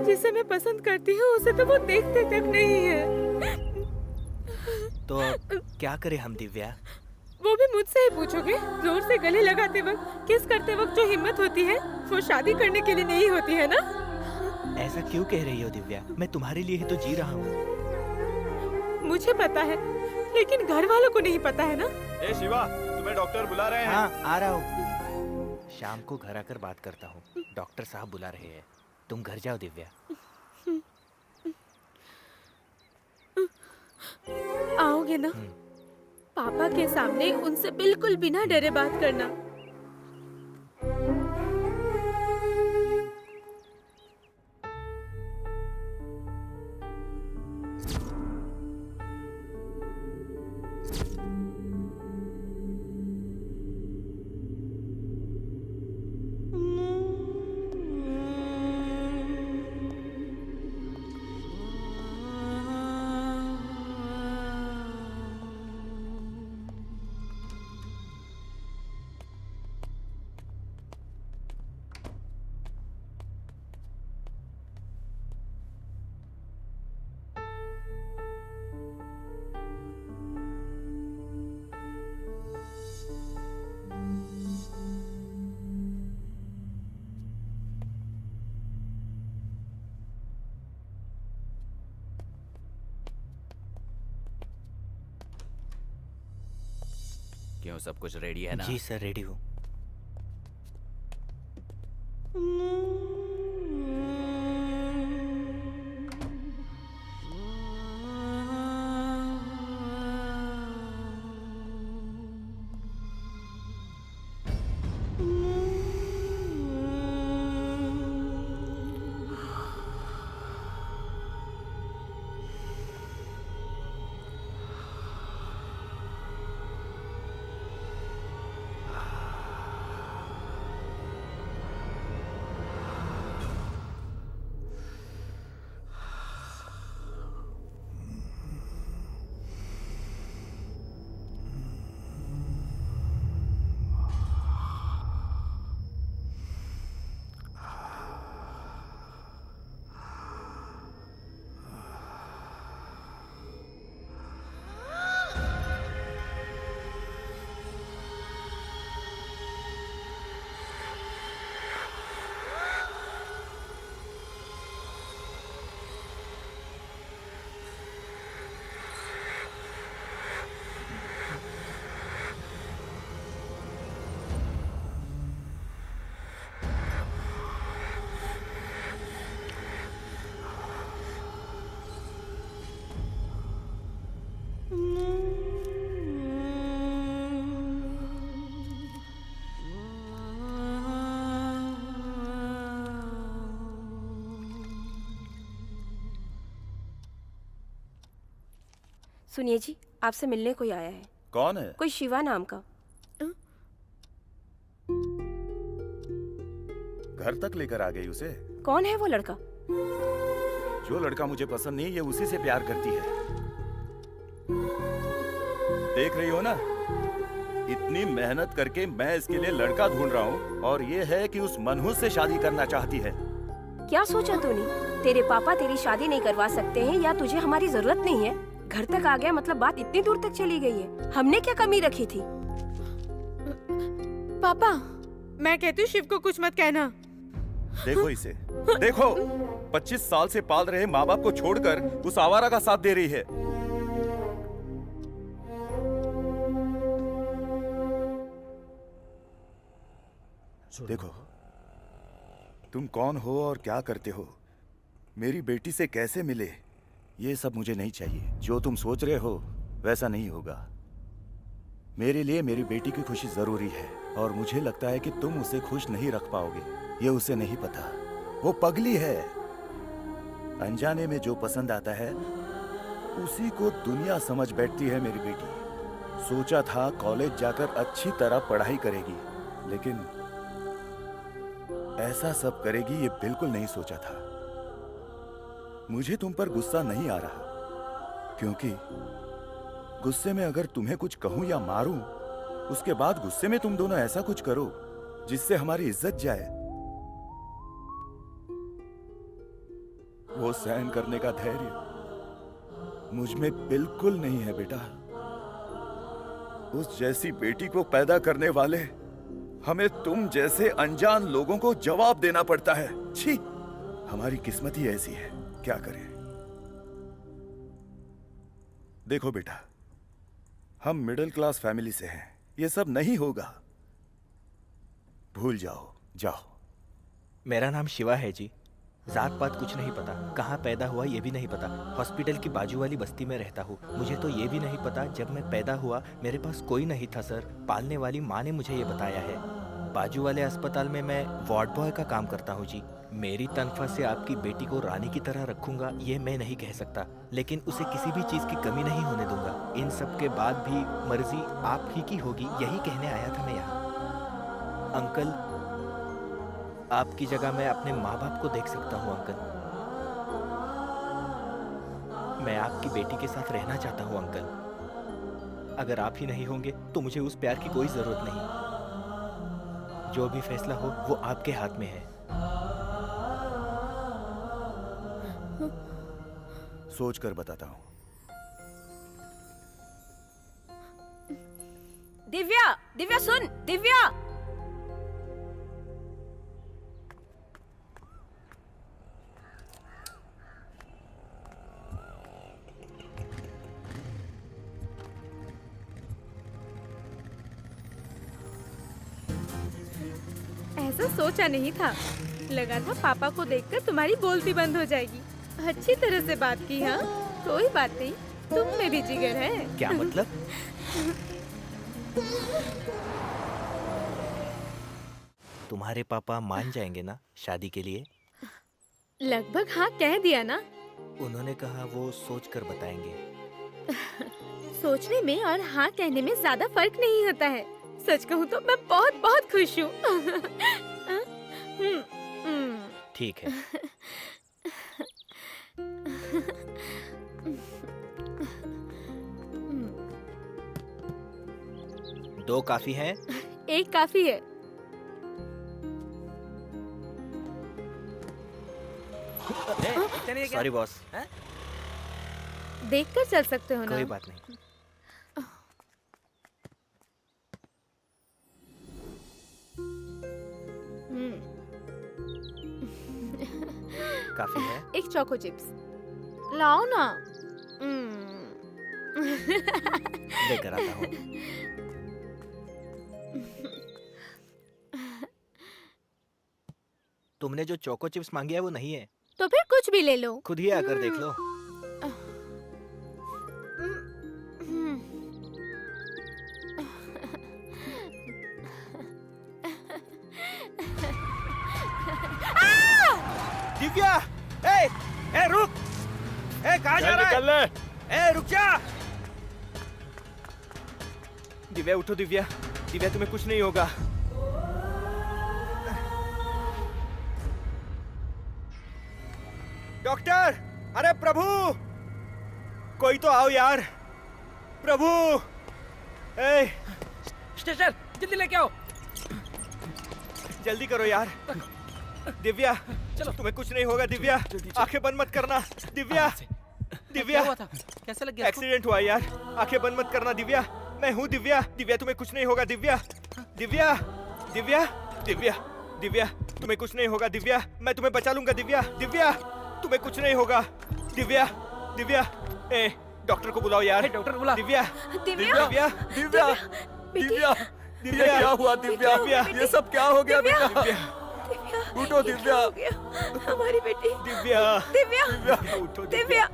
जिसे मैं पसंद करती हूँ उसे तो वो देखते तक नहीं है। तो अब क्या करें हम दिव्या? वो भी मुझसे ही पूछोगे? जोर से गले लगाते वक्त, किस करते वक्त जो हिम्मत होती है वो शादी करने के लिए नहीं होती है ना? ऐसा क्यों कह रही हो दिव्या? मैं तुम्हारे लिए ही तो जी रहा हूँ। मुझे पता है, लेकिन घर वालों को नहीं पता है ना। ए शिवा, तुम्हें डॉक्टर बुला रहे हैं। हाँ, आ रहा हूँ। शाम को घर आकर बात करता हूँ। डॉक्टर साहब बुला रहे हैं। तुम घर जाओ दिव्या। आओगे ना? पापा के सामने उनसे बिल्कुल बिना डरे बात करना। क्यों, सब कुछ रेडी है ना? जी सर, रेडी हूँ। सुनिए जी, आपसे मिलने कोई आया है। कौन है? कोई शिवा नाम का। घर तक लेकर आ गई उसे? कौन है वो लड़का? जो लड़का मुझे पसंद नहीं, ये उसी से प्यार करती है। देख रही हो ना, इतनी मेहनत करके मैं इसके लिए लड़का ढूंढ रहा हूँ और ये है कि उस मनहूस से शादी करना चाहती है। क्या सोचा तूने? तेरे पापा तेरी शादी नहीं करवा सकते हैं या तुझे हमारी जरूरत नहीं है? घर तक आ गया मतलब बात इतनी दूर तक चली गई है। हमने क्या कमी रखी थी? पापा, मैं कहती हूँ शिव को कुछ मत कहना। देखो इसे, देखो 25 साल से पाल रहे माँ बाप को छोड़कर उस आवारा का साथ दे रही है। देखो तुम कौन हो और क्या करते हो, मेरी बेटी से कैसे मिले, ये सब मुझे नहीं चाहिए। जो तुम सोच रहे हो वैसा नहीं होगा। मेरे लिए मेरी बेटी की खुशी जरूरी है और मुझे लगता है कि तुम उसे खुश नहीं रख पाओगे। ये उसे नहीं पता, वो पगली है। अनजाने में जो पसंद आता है उसी को दुनिया समझ बैठती है मेरी बेटी। सोचा था कॉलेज जाकर अच्छी तरह पढ़ाई करेगी, लेकिन ऐसा सब करेगी ये बिल्कुल नहीं सोचा था। मुझे तुम पर गुस्सा नहीं आ रहा, क्योंकि गुस्से में अगर तुम्हें कुछ कहूं या मारूं, उसके बाद गुस्से में तुम दोनों ऐसा कुछ करो जिससे हमारी इज्जत जाए, वो सहन करने का धैर्य मुझ में बिल्कुल नहीं है बेटा। उस जैसी बेटी को पैदा करने वाले हमें तुम जैसे अनजान लोगों को जवाब देना पड़ता है। छी, हमारी किस्मत ही ऐसी है, क्या करें। देखो बेटा, हम मिडिल क्लास फैमिली से हैं, ये सब नहीं होगा, भूल जाओ, जाओ। मेरा नाम शिवा है जी। जात पात कुछ नहीं पता, कहाँ पैदा हुआ ये भी नहीं पता। हॉस्पिटल की बाजू वाली बस्ती में रहता हूँ। मुझे तो ये भी नहीं पता जब मैं पैदा हुआ मेरे पास कोई नहीं था सर। पालने वाली माँ ने मुझे ये बताया है। बाजू वाले अस्पताल में मैं वार्ड बॉय का काम करता हूँ जी। मेरी तनख्वाह से आपकी बेटी को रानी की तरह रखूंगा ये मैं नहीं कह सकता, लेकिन उसे किसी भी चीज़ की कमी नहीं होने दूंगा। इन सब के बाद भी मर्जी आप ही की होगी, यही कहने आया था मैं यहाँ। अंकल, आपकी जगह मैं अपने माँ बाप को देख सकता हूँ अंकल। मैं आपकी बेटी के साथ रहना चाहता हूँ अंकल। अगर आप ही नहीं होंगे तो मुझे उस प्यार की कोई जरूरत नहीं। जो भी फैसला हो वो आपके हाथ में है। सोच कर बताता हूँ। दिव्या, दिव्या सुन, दिव्या। ऐसा सोचा नहीं था, लगा था पापा को देखकर तुम्हारी बोलती बंद हो जाएगी। अच्छी तरह से बात की। हाँ, कोई बात नहीं, तुम में भी जिगर है। क्या मतलब? तुम्हारे पापा मान जाएंगे ना शादी के लिए? लगभग हाँ कह दिया ना। उन्होंने कहा वो सोच कर बताएंगे। सोचने में और हाँ कहने में ज्यादा फर्क नहीं होता है। सच कहूँ तो मैं बहुत बहुत खुश हूँ। ठीक है। दो काफी है? एक काफी है। Sorry boss. देखकर चल सकते हो ना? कोई बात नहीं। काफी है? एक चोको चिप्स लाओ ना। लेकर आता हूँ। तुमने जो चोको चिप्स मांगी है वो नहीं है। तो फिर कुछ भी ले लो। खुद ही आकर देख लो। दिव्या, ए रुक! कहाँ जा रहा है? रुक जा! दिव्या उठो दिव्या, दिव्या तुम्हें कुछ नहीं होगा। डॉक्टर, अरे प्रभु, कोई तो आओ यार। प्रभु, स्टेशन, जल्दी लेके आओ। जल्दी करो यार। दिव्या, चलो, तुम्हें कुछ नहीं होगा दिव्या। आंखें बंद मत करना दिव्या। दिव्या, क्या हुआ था? कैसे लग गया? एक्सीडेंट हुआ यार। आंखें बंद मत करना दिव्या। मैं हूँ दिव्या। दिव्या, तुम्हें कुछ नहीं होगा दिव्या। दिव्या, दिव्या, दिव्या, दिव्या, तुम्हें कुछ नहीं होगा दिव्या। मैं तुम्हें बचा लूंगा दिव्या। दिव्या, तुम्हें कुछ नहीं होगा दिव्या। दिव्या, ए डॉक्टर को बुलाओ यार। डॉक्टर बुला। दिव्या, दिव्या, दिव्या, दिव्या, दिव्या, दिव्या, क्या हुआ दिव्या? ये सब क्या हो गया बेटा? उठो दिव्या। हमारी बेटी दिव्या, दिव्या, उठो दिव्या।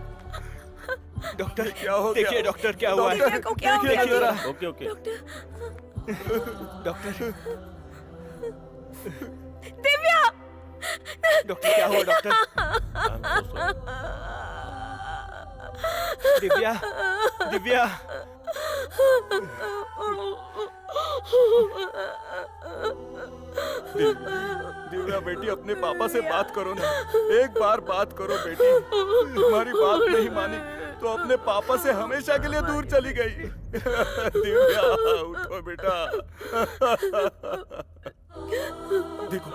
डॉक्टर, क्या हो गया? देखिए डॉक्टर क्या हुआ है। दिव्या को क्या हो देखिए गया? जरा। Okay okay. Doctor, Divya, doctor क्या हुआ डॉक्टर? दिव्या, दिव्या, दिव्या बेटी, अपने पापा से बात करो ना। एक बार बात करो बेटी। तुम्हारी बात नहीं मानी तो अपने पापा से हमेशा के लिए दूर चली गई। दिव्या, उठो बेटा। देखो,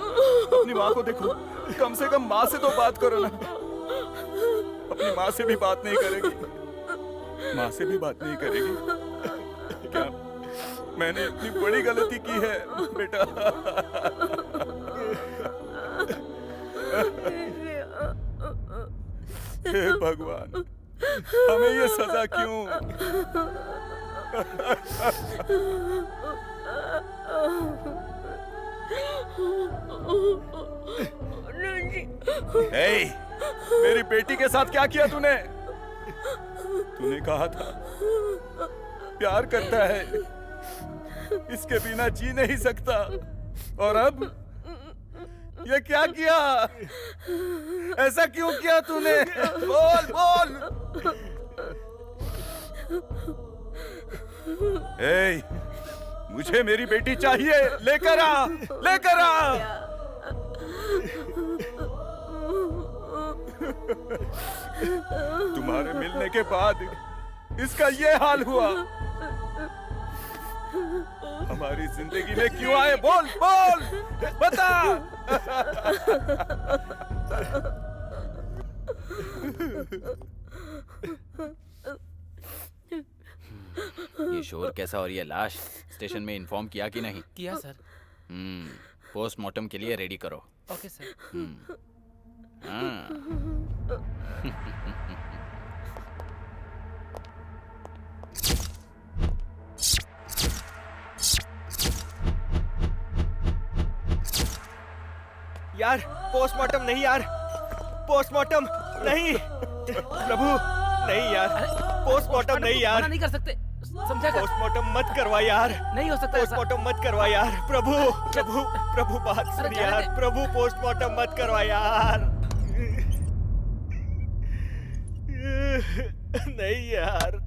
अपनी माँ को देखो। कम से कम माँ से तो बात करो ना। अपनी माँ से भी बात नहीं करेगी। माँ से भी बात नहीं करेगी। क्या मैंने इतनी बड़ी गलती की है बेटा? हे भगवान, हमें ये सजा क्यों? हे, मेरी बेटी के साथ क्या किया तूने? तूने कहा था प्यार करता है, इसके बिना जी नहीं सकता, और अब ये क्या किया? ऐसा क्यों किया तूने? बोल बोल। ए, मुझे मेरी बेटी चाहिए। लेकर आ, लेकर आ। तुम्हारे मिलने के बाद इसका ये हाल हुआ। हमारी जिंदगी में क्यों आए? बोल बोल, बता। ये शोर कैसा, और ये लाश स्टेशन में इन्फॉर्म किया कि नहीं? किया सर। पोस्टमार्टम के लिए रेडी करो। Okay sir. यार, पोस्टमार्टम नहीं यार, पोस्टमार्टम नहीं। प्रभु, नहीं यार, पोस्टमार्टम नहीं यार। मना नहीं कर सकते, समझा? पोस्टमार्टम मत करवा यार। नहीं हो सकता। पोस्टमार्टम मत करवा यार। प्रभु, प्रभु, प्रभु, बात सुन यार। प्रभु, पोस्टमार्टम मत करवा यार। नहीं यार।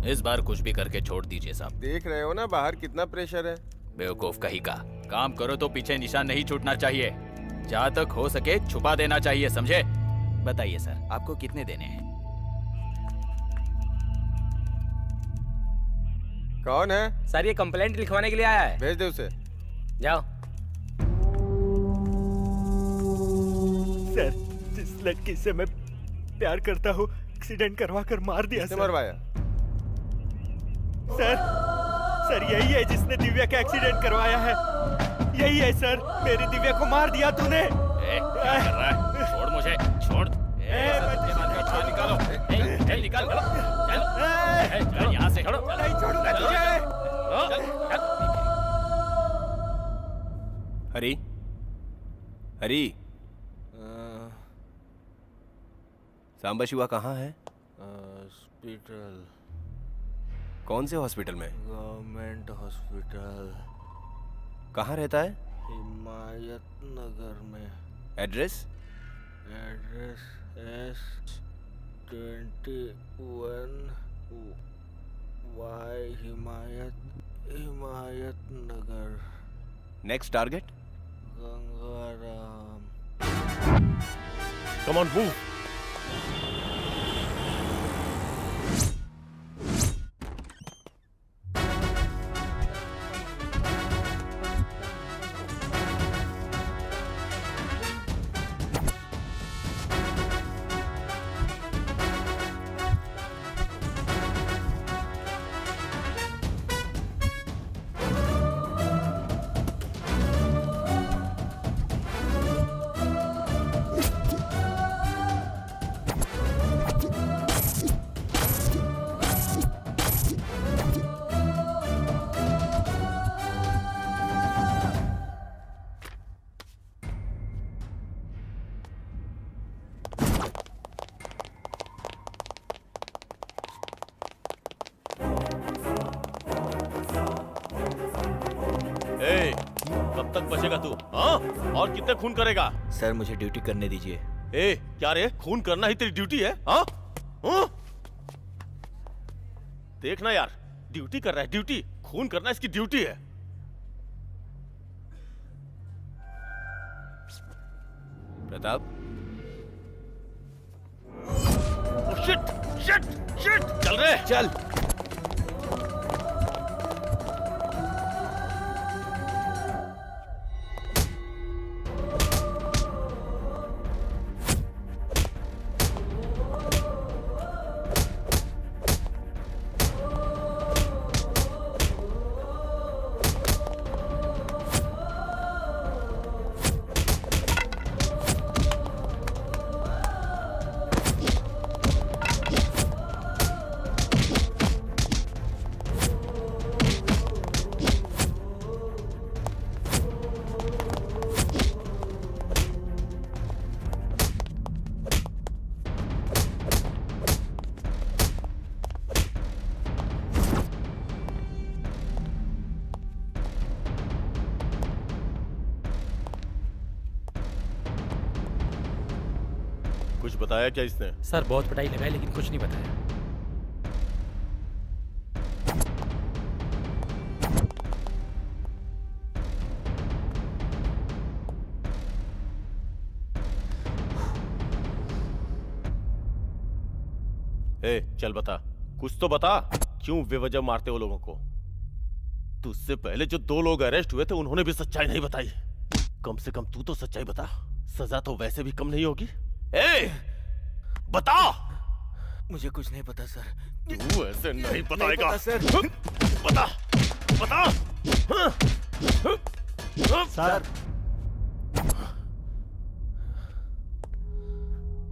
इस बार कुछ भी करके छोड़ दीजिए साहब। देख रहे हो ना बाहर कितना प्रेशर है। बेवकूफ कहीं का। काम करो तो पीछे निशान नहीं छूटना चाहिए। जहाँ तक हो सके छुपा देना चाहिए, समझे? बताइए सर, आपको कितने देने हैं? कौन है? सर, ये कंप्लेंट लिखवाने के लिए आया है। भेज दे उसे। जाओ। सर, जिस लड़की से मैं प्यार करता हूँ, एक्सीडेंट करवा कर मार दिया। किसने मरवाया? सर, यही है जिसने दिव्या का एक्सीडेंट करवाया है। यही है सर, मेरी दिव्या को मार दिया तूने। क्या कर रहा है? छोड़ मुझे, छोड़। निकालो, निकाल, चल यहाँ से। छोड़ो, नहीं छोड़ूंगा तुझे। हरी, हरी, सांबा शिवा कहाँ है? हॉस्पिटल। कौन से हॉस्पिटल में? Government hospital. कहाँ रहता है? हिमायत नगर में। Address? Address S21 Y Himayat Nagar. Next target? Gangaram. Come on move. कब तक बचेगा तू? हाँ? और कितने खून करेगा? सर मुझे ड्यूटी करने दीजिए। ए, क्या रे? खून करना ही तेरी ड्यूटी है? हाँ? हाँ? देखना यार, ड्यूटी कर रहा है, ड्यूटी। खून करना इसकी ड्यूटी है। प्रताप। Shit, shit, shit! चल रे, चल। कुछ बताया क्या इसने? सर बहुत पिटाई लगाई लेकिन कुछ नहीं बताया। ए, चल बता, कुछ तो बता। क्यों बेवजह मारते हो लोगों को? तुझसे पहले जो 2 लोग अरेस्ट हुए थे उन्होंने भी सच्चाई नहीं बताई। कम से कम तू तो सच्चाई बता, सजा तो वैसे भी कम नहीं होगी। ए, बता। मुझे कुछ नहीं पता सर। तू ऐसे नहीं बताएगा। नहीं पता, सर। बता, बता। सर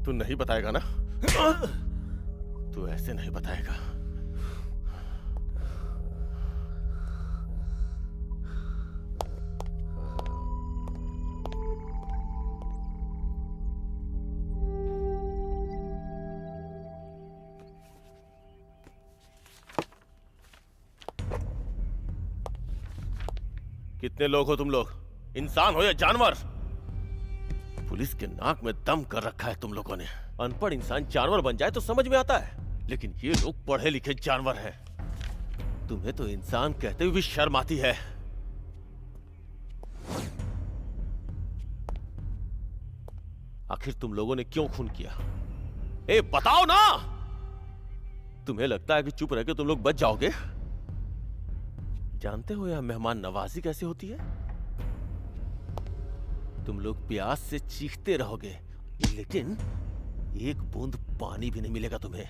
तू नहीं बताएगा ना? तू ऐसे नहीं बताएगा। कितने लोग हो तुम लोग? इंसान हो या जानवर? पुलिस के नाक में दम कर रखा है तुम लोगों ने। अनपढ़ इंसान जानवर बन जाए तो समझ में आता है, लेकिन ये लोग पढ़े लिखे जानवर हैं। तुम्हें तो इंसान कहते हुए भी शर्म आती है। आखिर तुम लोगों ने क्यों खून किया? ए, बताओ ना। तुम्हें लगता है कि चुप रह के तुम लोग बच जाओगे? जानते हो यह मेहमान नवाजी कैसे होती है? तुम लोग प्यास से चीखते रहोगे, लेकिन एक बूंद पानी भी नहीं मिलेगा तुम्हें।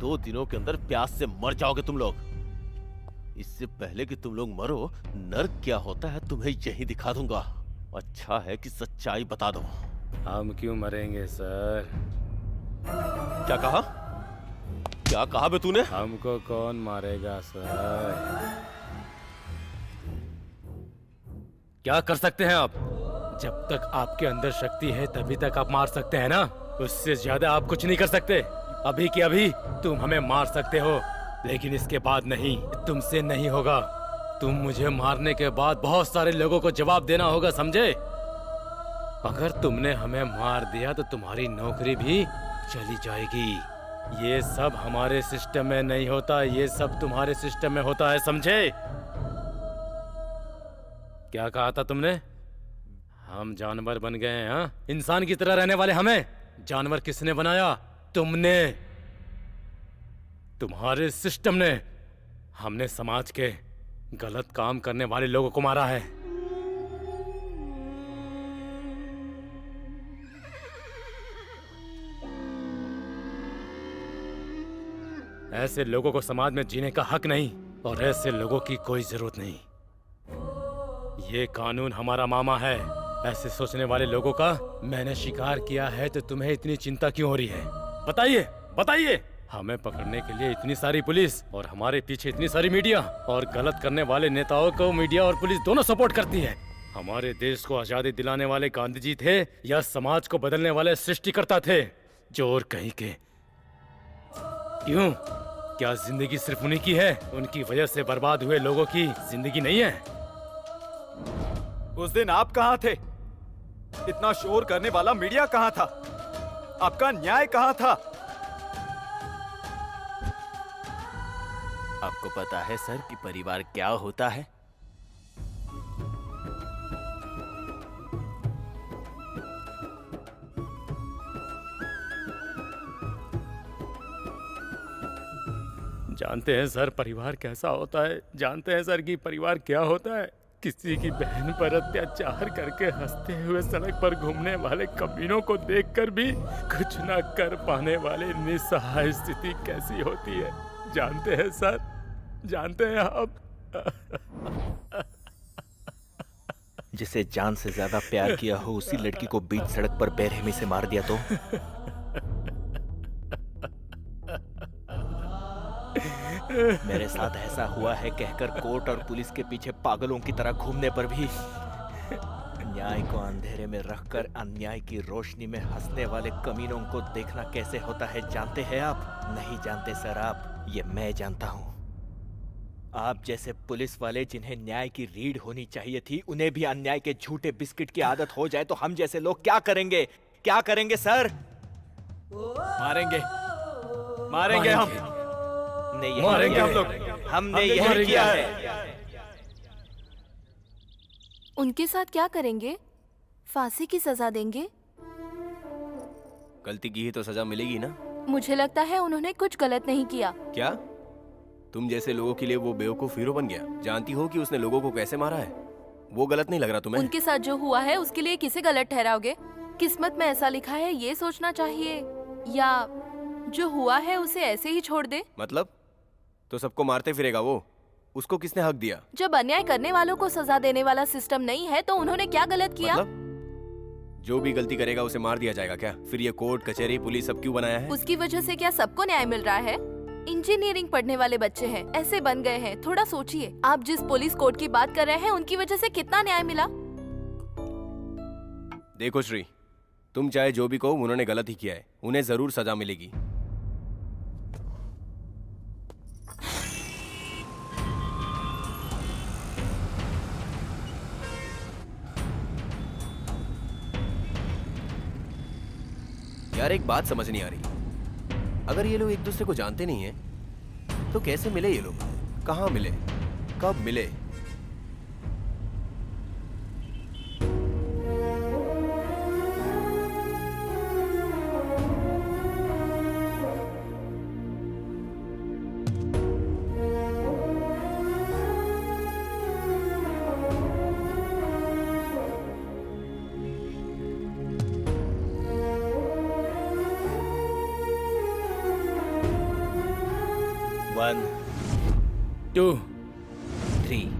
2 दिनों के अंदर प्यास से मर जाओगे तुम लोग। इससे पहले कि तुम लोग मरो, नर्क क्या होता है तुम्हें यही दिखा दूंगा। अच्छा है कि सच्चाई बता दो। हम क्यों मरेंगे सर? क्या कहा? क्या कहा बे तूने? हमको कौन मारेगा सर? क्या कर सकते हैं आप? जब तक आपके अंदर शक्ति है तभी तक आप मार सकते हैं ना? उससे ज्यादा आप कुछ नहीं कर सकते। अभी के अभी तुम हमें मार सकते हो, लेकिन इसके बाद नहीं, तुमसे नहीं होगा। तुम मुझे मारने के बाद बहुत सारे लोगों को जवाब देना होगा, समझे? अगर तुमने हमें मार दिया तो तुम्हारी नौकरी भी चली जाएगी। ये सब हमारे सिस्टम में नहीं होता, ये सब तुम्हारे सिस्टम में होता है, समझे? क्या कहा था तुमने? हम जानवर बन गए हैं, हाँ? इंसान की तरह रहने वाले हमें जानवर किसने बनाया? तुमने, तुम्हारे सिस्टम ने। हमने समाज के गलत काम करने वाले लोगों को मारा है। ऐसे लोगों को समाज में जीने का हक नहीं, और ऐसे लोगों की कोई जरूरत नहीं। ये कानून हमारा मामा है। ऐसे सोचने वाले लोगों का मैंने शिकार किया है, तो तुम्हें इतनी चिंता क्यों हो रही है? बताइए, बताइए। हमें पकड़ने के लिए इतनी सारी पुलिस और हमारे पीछे इतनी सारी मीडिया, और गलत करने वाले नेताओं को मीडिया और पुलिस दोनों सपोर्ट करती है। हमारे देश को आजादी दिलाने वाले गांधी जी थे या समाज को बदलने वाले सृष्टिकर्ता थे? चोर कहीं के। क्यों? क्या जिंदगी सिर्फ उन्हीं की है? उनकी वजह से बर्बाद हुए लोगों की जिंदगी नहीं है? उस दिन आप कहाँ थे? इतना शोर करने वाला मीडिया कहाँ था? आपका न्याय कहाँ था? आपको पता है सर कि परिवार क्या होता है? जानते हैं सर परिवार कैसा होता है? जानते हैं सर कि परिवार क्या होता है? किसी की बहन पर अत्याचार करके हंसते हुए सड़क पर घूमने वाले कमीनों को देखकर भी कुछ न कर पाने वाले निस्सहाय स्थिति कैसी होती है? जानते हैं सर? जानते हैं आप? जिसे जान से ज्यादा प्यार किया हो उसी लड़की को बीच सड़क पर बेरहमी से मार दिया तो? मेरे साथ ऐसा हुआ है कहकर कोर्ट और पुलिस के पीछे पागलों की तरह घूमने पर भी न्याय को अंधेरे में रखकर अन्याय की रोशनी में हंसने वाले कमीनों को देखना कैसे होता है जानते हैं आप? नहीं जानते सर आप, ये मैं जानता हूँ। आप जैसे पुलिस वाले जिन्हें न्याय की रीढ़ होनी चाहिए थी, उन्हें भी अन्याय के झूठे बिस्किट की आदत हो जाए तो हम जैसे लोग क्या करेंगे? क्या करेंगे सर? मारेंगे, मारेंगे हम। नहीं, मारेंगे हम लोग। हमने यही किया है। उनके साथ क्या करेंगे? फांसी की सजा देंगे? गलती की ही तो सजा मिलेगी ना। मुझे लगता है उन्होंने कुछ गलत नहीं किया। क्या तुम जैसे लोगों के लिए वो बेवकूफ हीरो बन गया? जानती हो कि उसने लोगों को कैसे मारा है? वो गलत नहीं लग रहा तुम्हें? उनके साथ जो हुआ है उसके लिए किसे गलत ठहराओगे? किस्मत में ऐसा लिखा है ये सोचना चाहिए, या जो हुआ है उसे ऐसे ही छोड़ दे? मतलब तो सबको मारते फिरेगा वो? उसको किसने हक दिया? जब अन्याय करने वालों को सजा देने वाला सिस्टम नहीं है तो उन्होंने क्या गलत किया? मतलब जो भी गलती करेगा उसे मार दिया जाएगा क्या? फिर ये कोर्ट कचहरी पुलिस सब क्यों बनाया है? उसकी वजह से क्या सबको न्याय मिल रहा है? इंजीनियरिंग पढ़ने वाले बच्चे हैं, ऐसे बन गए हैं। थोड़ा सोचिए, आप जिस पुलिस कोर्ट की बात कर रहे हैं उनकी वजह से कितना न्याय मिला? देखो श्री, तुम चाहे जो भी कहो, उन्होंने गलत ही किया है। उन्हें जरूर सजा मिलेगी। यार एक बात समझ नहीं आ रही, अगर ये लोग एक दूसरे को जानते नहीं हैं तो कैसे मिले ये लोग? कहाँ मिले? कब मिले? One, 2, 3.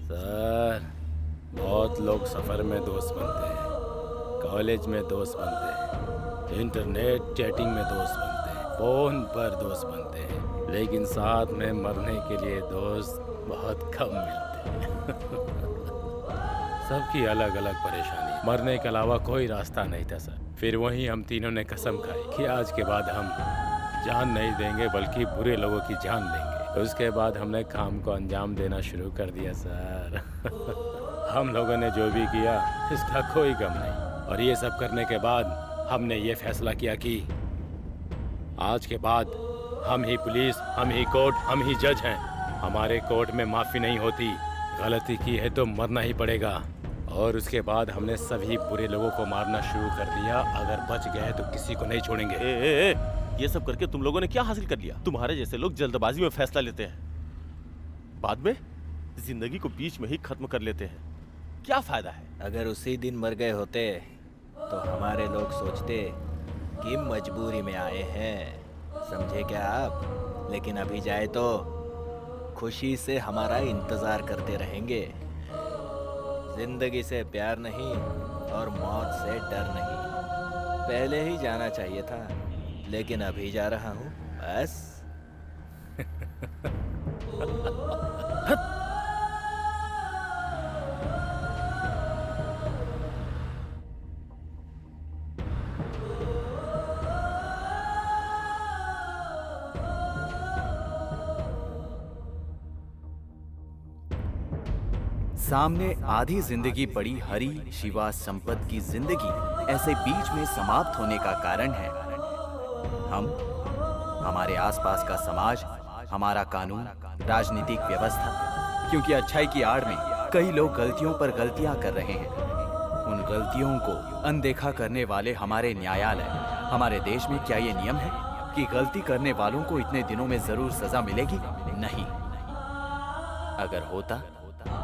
सर, बहुत लोग सफर में दोस्त बनते हैं, कॉलेज में दोस्त बनते हैं, इंटरनेट चैटिंग में दोस्त बनते हैं, फोन पर दोस्त बनते हैं, लेकिन साथ में मरने के लिए दोस्त बहुत कम मिलते हैं। सबकी अलग अलग परेशानी, मरने के अलावा कोई रास्ता नहीं था सर। फिर वहीं हम तीनों ने कसम खाई कि आज के बाद हम जान नहीं देंगे बल्कि बुरे लोगों की जान लेंगे। उसके बाद हमने काम को अंजाम देना शुरू कर दिया सर। हम लोगों ने जो भी किया इसका कोई गम नहीं। और ये सब करने के बाद हमने ये फैसला किया कि आज के बाद हम ही पुलिस, हम ही कोर्ट, हम ही जज हैं। हमारे कोर्ट में माफ़ी नहीं होती, गलती की है तो मरना ही पड़ेगा। और उसके बाद हमने सभी बुरे लोगों को मारना शुरू कर दिया। अगर बच गए तो किसी को नहीं छोड़ेंगे। ये सब करके तुम लोगों ने क्या हासिल कर लिया? तुम्हारे जैसे लोग जल्दबाजी में फैसला लेते हैं, बाद में जिंदगी को बीच में ही खत्म कर लेते हैं। क्या फायदा है? अगर उसी दिन मर गए होते तो हमारे लोग सोचते कि मजबूरी में आए हैं, समझे क्या आप? लेकिन अभी जाए तो खुशी से हमारा इंतजार करते रहेंगे। जिंदगी से प्यार नहीं और मौत से डर नहीं। पहले ही जाना चाहिए था, लेकिन अभी जा रहा हूँ बस। सामने आधी जिंदगी पड़ी हरी शिवा संपत की जिंदगी ऐसे बीच में समाप्त होने का कारण है हम, हमारे आसपास का समाज, हमारा कानून, राजनीतिक व्यवस्था। क्योंकि अच्छाई की आड़ में कई लोग गलतियों पर गलतियां कर रहे हैं। उन गलतियों को अनदेखा करने वाले हमारे न्यायालय। हमारे देश में क्या ये नियम है कि गलती करने वालों को इतने दिनों में जरूर सजा मिलेगी? नहीं। अगर होता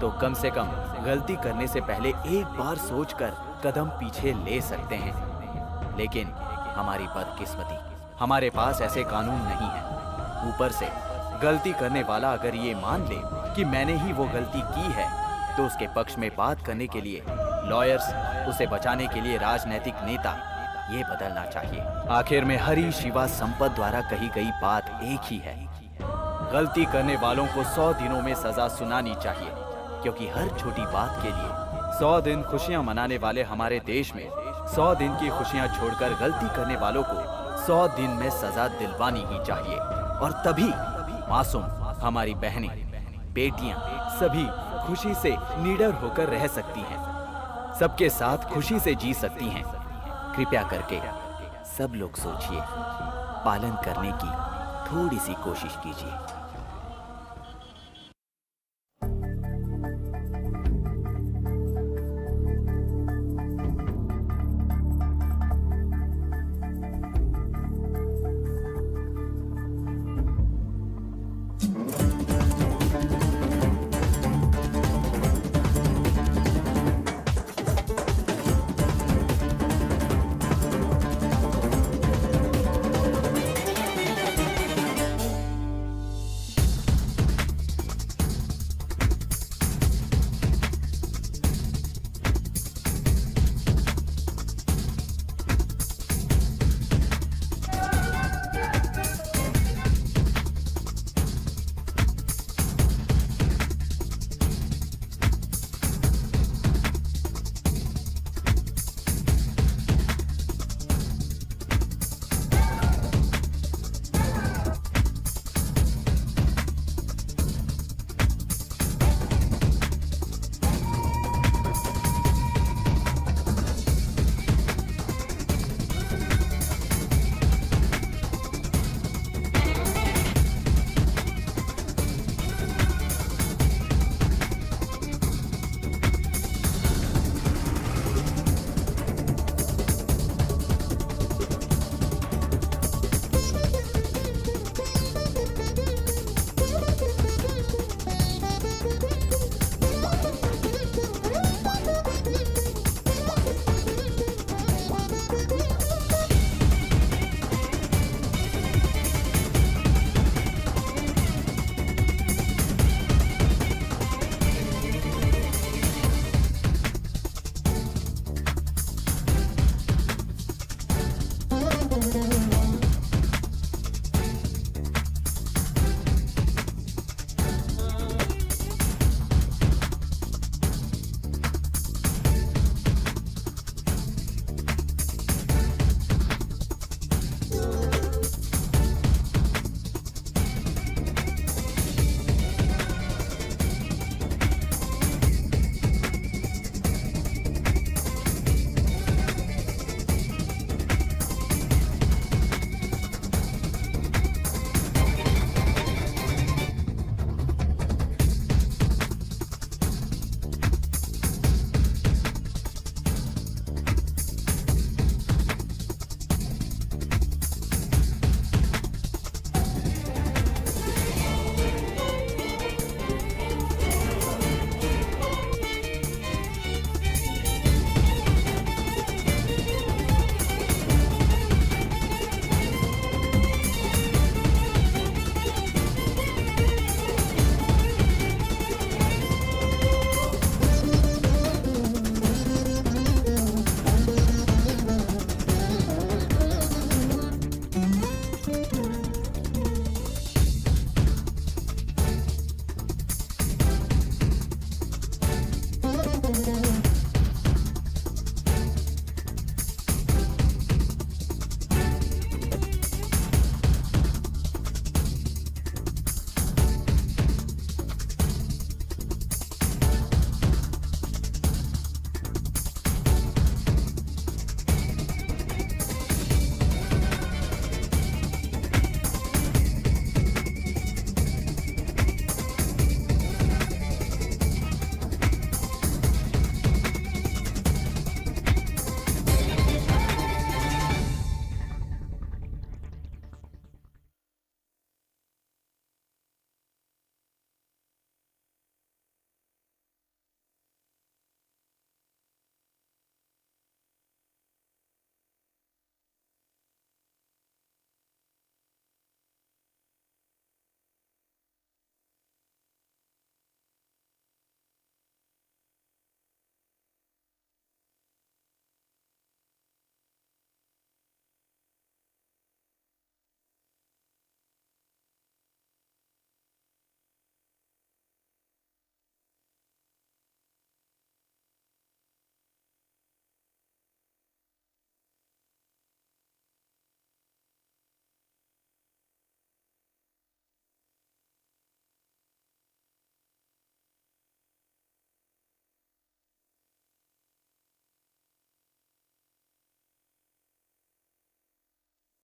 तो कम से कम गलती करने से पहले एक बार सोचकर कदम पीछे ले सकते हैं। लेकिन हमारी बदकिस्मती, हमारे पास ऐसे कानून नहीं है। ऊपर से गलती करने वाला अगर ये मान ले कि मैंने ही वो गलती की है, तो उसके पक्ष में बात करने के लिए लॉयर्स, उसे बचाने के लिए राजनीतिक नेता, ये बदलना चाहिए। आखिर में हरी शिवा संपत द्वारा कही गई बात एक ही है, गलती करने वालों को 100 दिनों में सजा सुनानी चाहिए। क्योंकि हर छोटी बात के लिए 100 दिन खुशियां मनाने वाले हमारे देश में 100 दिन की खुशियां छोड़कर गलती करने वालों को 100 दिन में सजा दिलवानी ही चाहिए। और तभी मासूम, हमारी बहनें, बेटियां सभी खुशी से निडर होकर रह सकती हैं, सबके साथ खुशी से जी सकती हैं। कृपया करके सब लोग सोचिए, पालन करने की थोड़ी सी कोशिश कीजिए।